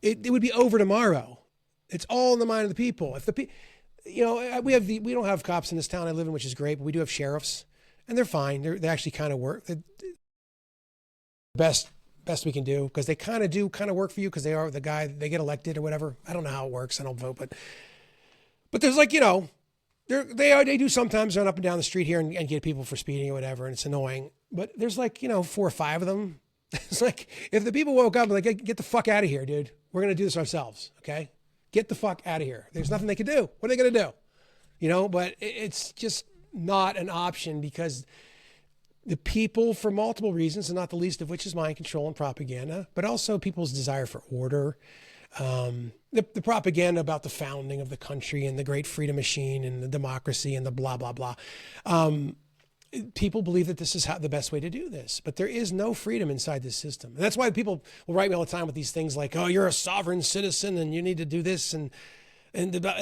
it would be over tomorrow. It's all in the mind of the people. If we don't have cops in this town I live in, which is great, but we do have sheriffs, and they're fine. They actually kind of work. Best we can do, because they kind of work for you, because they are the guy, they get elected or whatever. I don't know how it works. I don't vote, but there's they do sometimes run up and down the street here and get people for speeding or whatever, and it's annoying. But there's 4 or 5 of them. It's like, if the people woke up and get the fuck out of here, dude. We're going to do this ourselves. Okay. Get the fuck out of here. There's nothing they can do. What are they going to do? But it's just not an option, because the people, for multiple reasons, and not the least of which is mind control and propaganda, but also people's desire for order. The propaganda about the founding of the country and the great freedom machine and the democracy and the blah, blah, blah. People believe that this is the best way to do this, but there is no freedom inside this system. And that's why people will write me all the time with these things like, oh, you're a sovereign citizen and you need to do this. And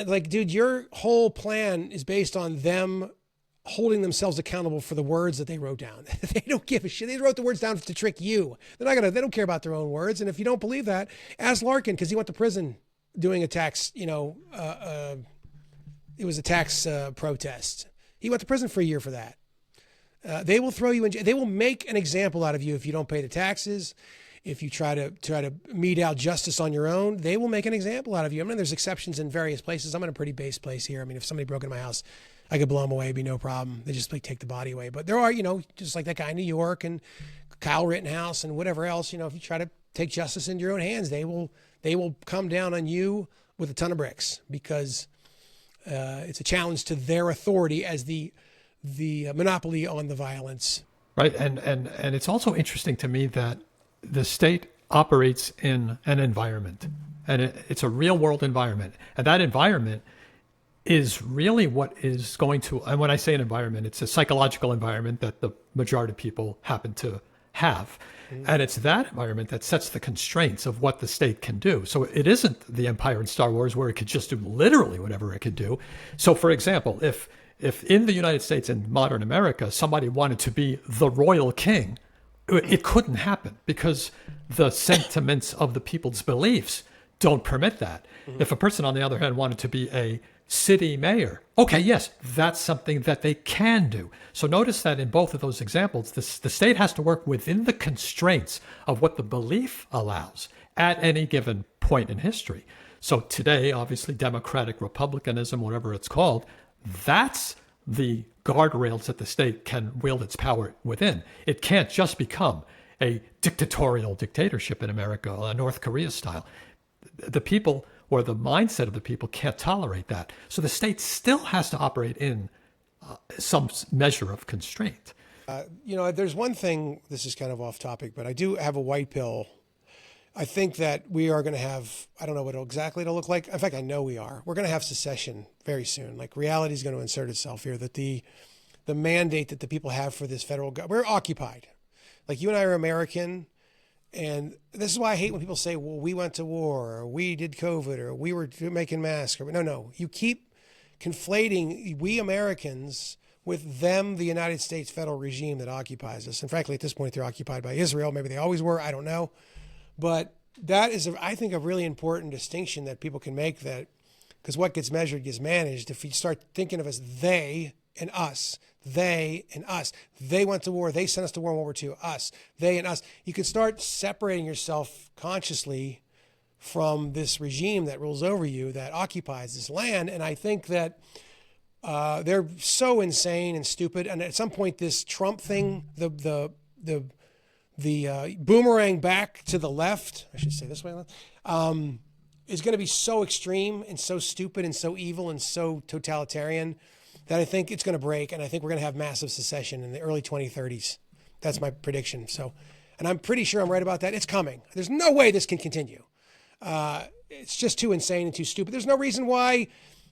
like, dude, your whole plan is based on them holding themselves accountable for the words that they wrote down. They don't give a shit. They wrote the words down to trick you. They don't care about their own words. And if you don't believe that, ask Larkin, because he went to prison doing a tax, it was a tax protest. He went to prison for a year for that. They will throw you in jail. They will make an example out of you if you don't pay the taxes. If you try to mete out justice on your own, they will make an example out of you. I mean, there's exceptions in various places. I'm in a pretty base place here. I mean, if somebody broke into my house, I could blow them away, be no problem. They just take the body away. But there are, just like that guy in New York and Kyle Rittenhouse and whatever else, if you try to take justice into your own hands, they will come down on you with a ton of bricks because it's a challenge to their authority as the monopoly on the violence. Right. And it's also interesting to me that the state operates in an environment, and it's a real world environment. And that environment is really what is going to, and when I say an environment, it's a psychological environment that the majority of people happen to have. Mm-hmm. And it's that environment that sets the constraints of what the state can do. So it isn't the Empire in Star Wars where it could just do literally whatever it could do. So for example, if in the United States and modern America, somebody wanted to be the royal king, it couldn't happen because the sentiments of the people's beliefs don't permit that. Mm-hmm. If a person, on the other hand, wanted to be a city mayor, okay, yes, that's something that they can do. So notice that in both of those examples, the state has to work within the constraints of what the belief allows at any given point in history. So today, obviously, democratic republicanism, whatever it's called, that's the guardrails that the state can wield its power within. It can't just become a dictatorial dictatorship in America, North Korea style. The people or the mindset of the people can't tolerate that. So the state still has to operate in some measure of constraint. There's one thing, this is kind of off topic, but I do have a white pill. I think that we are going to have, I don't know what exactly it'll look like. In fact, I know we are. We're going to have secession very soon. Like reality is going to insert itself here, that the mandate that the people have for this federal government, we're occupied. Like you and I are American. And this is why I hate when people say, well, we went to war, or we did COVID, or we were making masks. No. You keep conflating we Americans with them, the United States federal regime that occupies us. And frankly, at this point, they're occupied by Israel. Maybe they always were. I don't know. But that is, I think, a really important distinction that people can make, that because what gets measured gets managed. If you start thinking of us, they and us, they and us, they went to war, they sent us to war in World War II, us, they and us, you can start separating yourself consciously from this regime that rules over you, that occupies this land. And I think that they're so insane and stupid. And at some point, this Trump thing, the boomerang back to the left, I should say this way, is going to be so extreme and so stupid and so evil and so totalitarian that I think it's going to break. And I think we're going to have massive secession in the early 2030s. That's my prediction. So, and I'm pretty sure I'm right about that. It's coming. There's no way this can continue. It's just too insane and too stupid. There's no reason why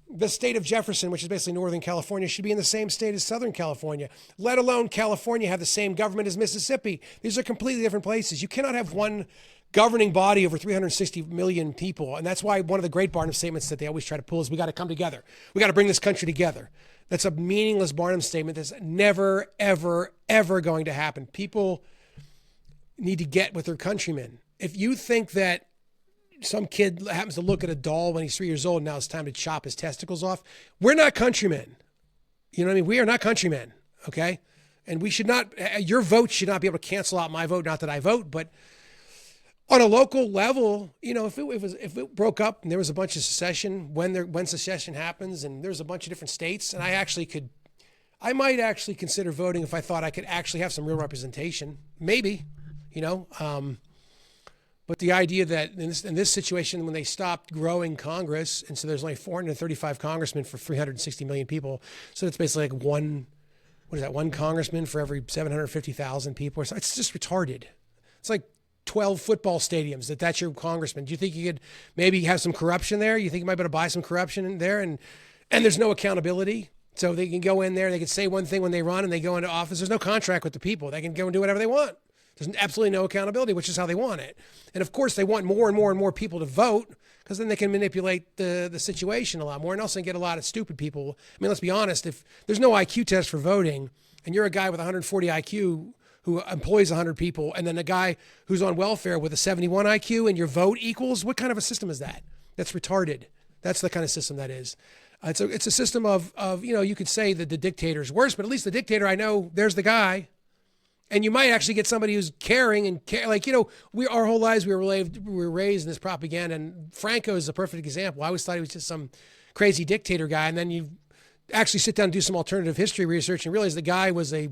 the state of Jefferson, which is basically Northern California, should be in the same state as Southern California, let alone California have the same government as Mississippi. These are completely different places. You cannot have one governing body over 360 million people. And that's why one of the great Barnum statements that they always try to pull is we got to come together. We got to bring this country together. That's a meaningless Barnum statement that's never, ever, ever going to happen. People need to get with their countrymen. If you think that some kid happens to look at a doll when he's 3 years old, and now it's time to chop his testicles off, we're not countrymen. You know what I mean? We are not countrymen, okay? And we should not, your vote should not be able to cancel out my vote. Not that I vote, but on a local level, you know, if it broke up and there was a bunch of secession, when secession happens and there's a bunch of different states, and I might actually consider voting if I thought I could actually have some real representation, maybe, you know. But the idea that in this situation, when they stopped growing Congress, and so there's only 435 congressmen for 360 million people, so it's basically like one congressman for every 750,000 people. It's just retarded. It's like 12 football stadiums, that's your congressman. Do you think you could maybe have some corruption there? You think you might be able to buy some corruption in there and there's no accountability? So they can go in there, they can say one thing when they run and they go into office. There's no contract with the people. They can go and do whatever they want. There's absolutely no accountability, which is how they want it. And of course, they want more and more and more people to vote because then they can manipulate the situation a lot more and also get a lot of stupid people. I mean, let's be honest, if there's no IQ test for voting and you're a guy with 140 IQ who employs 100 people and then a guy who's on welfare with a 71 IQ and your vote equals, what kind of a system is that? That's retarded. That's the kind of system that is. It's a system of you could say that the dictator's worse, but at least the dictator, I know there's the guy. And you might actually get somebody who's caring and our whole lives we were raised in this propaganda. And Franco is a perfect example. I always thought he was just some crazy dictator guy. And then you actually sit down and do some alternative history research and realize the guy was a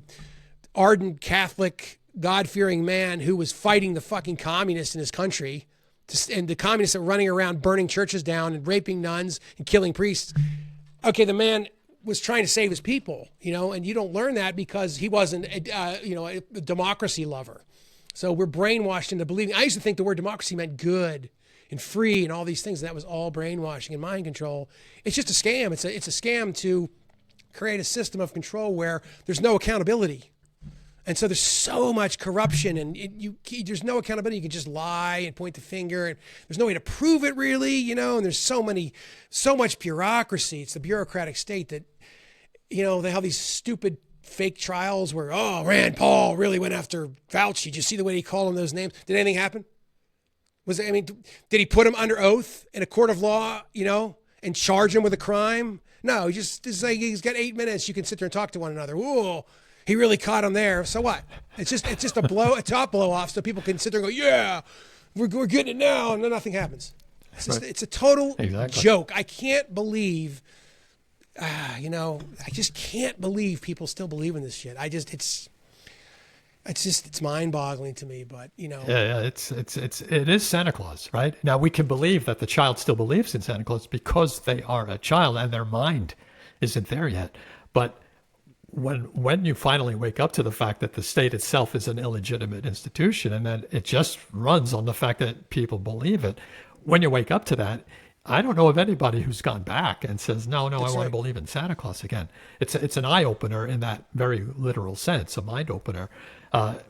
ardent Catholic, God-fearing man who was fighting the fucking communists in his country. And the communists are running around burning churches down and raping nuns and killing priests. Okay, the man was trying to save his people, and you don't learn that because he wasn't, a democracy lover. So we're brainwashed into believing. I used to think the word democracy meant good and free and all these things. And that was all brainwashing and mind control. It's just a scam. It's a scam to create a system of control where there's no accountability. And so there's so much corruption and there's no accountability. You can just lie and point the finger and there's no way to prove it really, and there's so much bureaucracy. It's the bureaucratic state that, they have these stupid fake trials where, Rand Paul really went after Fauci. Did you see the way he called him those names? Did anything happen? Did he put him under oath in a court of law, and charge him with a crime? No, it's like he's got 8 minutes. You can sit there and talk to one another. Ooh. He really caught him there. So what? It's just a top blow off so people can sit there and go, yeah, we're getting it now. And then nothing happens. It's a total joke. I can't believe, I just can't believe people still believe in this shit. It's mind boggling to me, but Yeah, it is Santa Claus, right? Now we can believe that the child still believes in Santa Claus because they are a child and their mind isn't there yet. But when you finally wake up to the fact that the state itself is an illegitimate institution and that it just runs on the fact that people believe it, when you wake up to that, I don't know of anybody who's gone back and says, no, I want to believe in Santa Claus again. It's an eye-opener in that very literal sense, a mind-opener,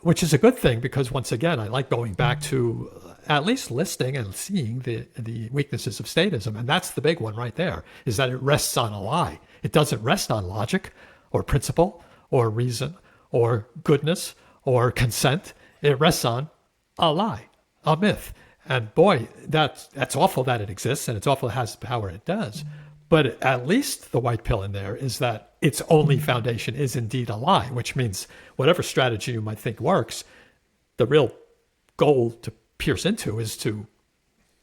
which is a good thing because, once again, I like going back to at least listing and seeing the weaknesses of statism. And that's the big one right there, is that it rests on a lie. It doesn't rest on logic or principle, or reason, or goodness, or consent. It rests on a lie, a myth. And boy, that's awful that it exists, and it's awful it has the power it does. But at least the white pill in there is that its only foundation is indeed a lie, which means whatever strategy you might think works, the real goal to pierce into is to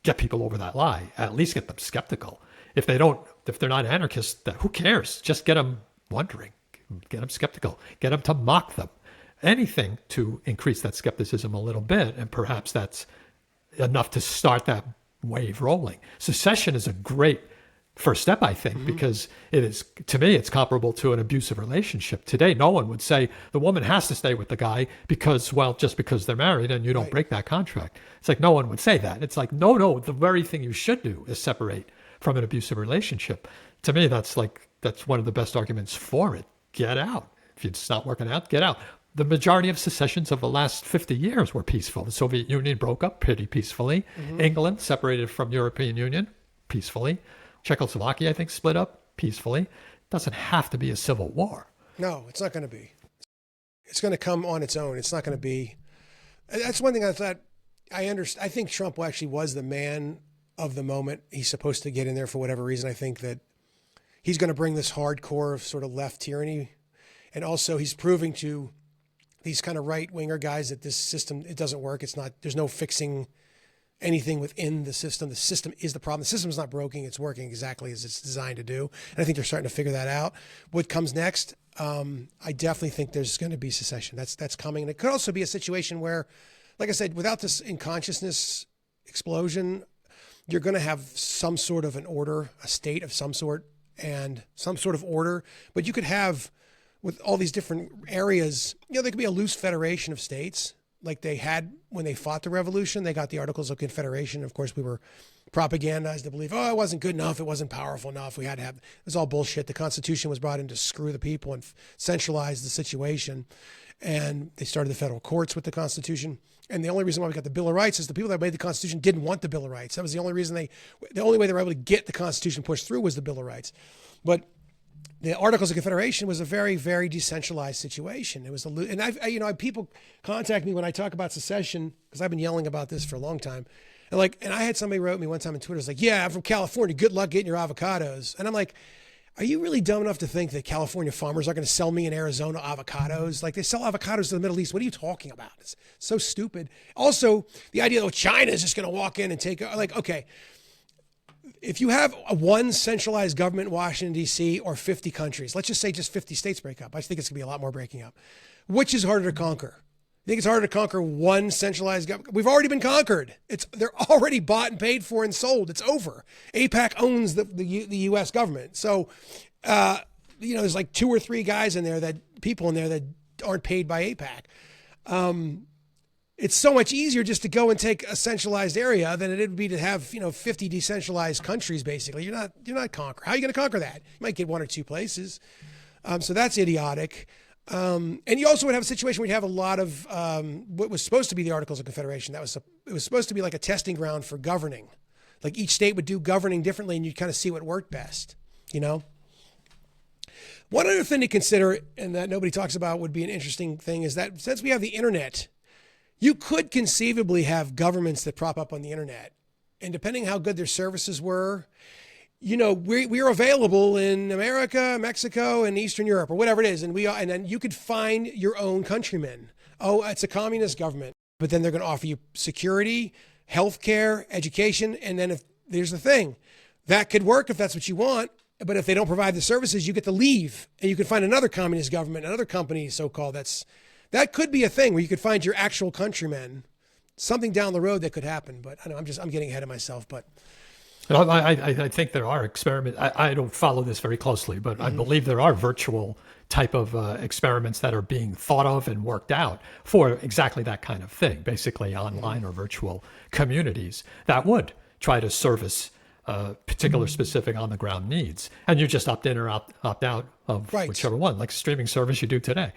get people over that lie, at least get them skeptical. If they're not anarchists, who cares? Just get them wondering. Get them skeptical, get them to mock them, anything to increase that skepticism a little bit. And perhaps that's enough to start that wave rolling. Secession is a great first step, I think, because it is, to me, it's comparable to an abusive relationship. Today, no one would say the woman has to stay with the guy just because they're married and you don't break that contract. It's like, no one would say that. It's like, no, the very thing you should do is separate from an abusive relationship. To me, that's one of the best arguments for it. Get out. If it's not working out, get out. The majority of secessions of the last 50 years were peaceful. The Soviet Union broke up pretty peacefully. England separated from European Union peacefully. Czechoslovakia, I think, split up peacefully. It doesn't have to be a civil war. No, it's not going to be. It's going to come on its own. It's not going to be. That's one thing I thought. I think Trump actually was the man of the moment. He's supposed to get in there for whatever reason. I think that he's going to bring this hardcore of sort of left tyranny. And also he's proving to these kind of right-winger guys that this system, it doesn't work. There's no fixing anything within the system. The system is the problem. The system's not broken. It's working exactly as it's designed to do. And I think they're starting to figure that out. What comes next? I definitely think there's going to be secession. That's coming. And it could also be a situation where, like I said, without this in consciousness explosion, you're going to have some sort of an order, a state of some sort, and some sort of order. But you could have, with all these different areas, there could be a loose federation of states, like they had when they fought the revolution. They got the Articles of Confederation. Of course, we were propagandized to believe, oh, it wasn't good enough. It wasn't powerful enough. We had to have, it was all bullshit. The Constitution was brought in to screw the people and centralize the situation. And they started the federal courts with the Constitution. And the only reason why we got the Bill of Rights is the people that made the Constitution didn't want the Bill of Rights. That was the only reason the only way they were able to get the Constitution pushed through was the Bill of Rights. But the Articles of Confederation was a very, very decentralized situation. It was people contact me when I talk about secession, because I've been yelling about this for a long time. And I had somebody wrote me one time on Twitter, it's like, yeah, I'm from California. Good luck getting your avocados. And I'm like, are you really dumb enough to think that California farmers are going to sell me in Arizona avocados? Like, they sell avocados to the Middle East. What are you talking about? It's so stupid. Also, the idea that China is just going to walk in and take, like, okay, if you have one centralized government in Washington, D.C., or 50 countries, let's just say just 50 states break up. I think it's going to be a lot more breaking up. Which is harder to conquer? I think it's harder to conquer one centralized government. We've already been conquered. They're already bought and paid for and sold. It's over. AIPAC owns the U.S. government. So, there's like 2 or 3 guys in there, people in there that aren't paid by AIPAC. It's so much easier just to go and take a centralized area than it would be to have, 50 decentralized countries. Basically, you're not conquer. How are you going to conquer that? You might get 1 or 2 places. So that's idiotic. And you also would have a situation where you have a lot of what was supposed to be the Articles of Confederation. It was supposed to be like a testing ground for governing. Like each state would do governing differently, and you'd kind of see what worked best. One other thing to consider, and that nobody talks about, would be an interesting thing, is that since we have the internet, you could conceivably have governments that prop up on the internet, and depending how good their services were, we're available in America, Mexico, and Eastern Europe, or whatever it is. And then you could find your own countrymen. Oh, it's a communist government, but then they're going to offer you security, healthcare, education. And then there's the thing, that could work if that's what you want. But if they don't provide the services, you get to leave, and you can find another communist government, another company, so-called. That could be a thing where you could find your actual countrymen. Something down the road that could happen. But I know I'm getting ahead of myself, but. I think there are experiments. I don't follow this very closely, but I believe there are virtual type of experiments that are being thought of and worked out for exactly that kind of thing, basically online or virtual communities that would try to service particular specific on-the-ground needs. And you just opt in or opt out of whichever one, like a streaming service you do today.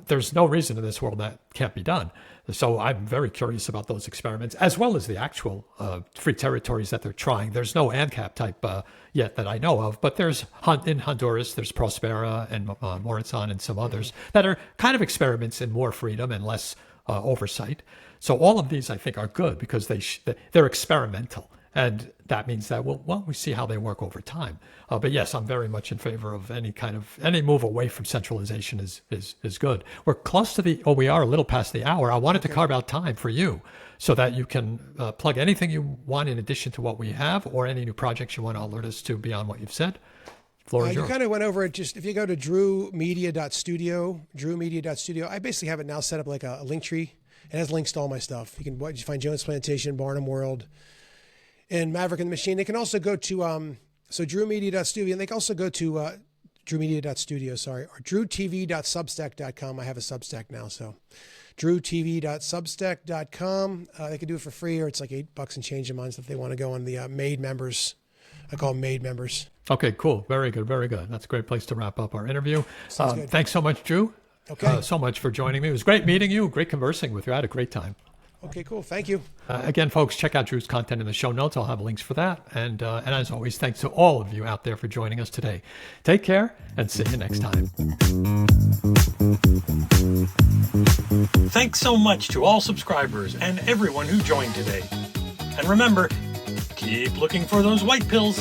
There's no reason in this world that can't be done. So I'm very curious about those experiments, as well as the actual free territories that they're trying. There's no ANCAP type yet that I know of, but there's in Honduras, there's Prospera and Morazan and some others that are kind of experiments in more freedom and less oversight. So all of these, I think, are good because they're experimental. And that means that we see how they work over time. But yes, I'm very much in favor of any move away from centralization is good. We're close to we are a little past the hour. I wanted to carve out time for you so that you can plug anything you want in addition to what we have, or any new projects you want to alert us to beyond what you've said. Floor is yours. You kind of went over it. Just if you go to drewmedia.studio, I basically have it now set up like a link tree. It has links to all my stuff. You can find Jones Plantation, Barnum World, and Maverick and the Machine. They can also go to drewmedia.studio, and they can also go to drewmedia.studio, or drewtv.substack.com. I have a Substack now, so drewtv.substack.com. They can do it for free, or it's like $8 and change a month if they want to go on the made members. I call them made members. Okay, cool. Very good, very good. That's a great place to wrap up our interview. Sounds good. Thanks so much, Drew. Okay. So much for joining me. It was great meeting you, great conversing with you. I had a great time. Okay, cool. Thank you. Again, folks, check out Drew's content in the show notes. I'll have links for that. And as always, thanks to all of you out there for joining us today. Take care and see you next time. Thanks so much to all subscribers and everyone who joined today. And remember, keep looking for those white pills.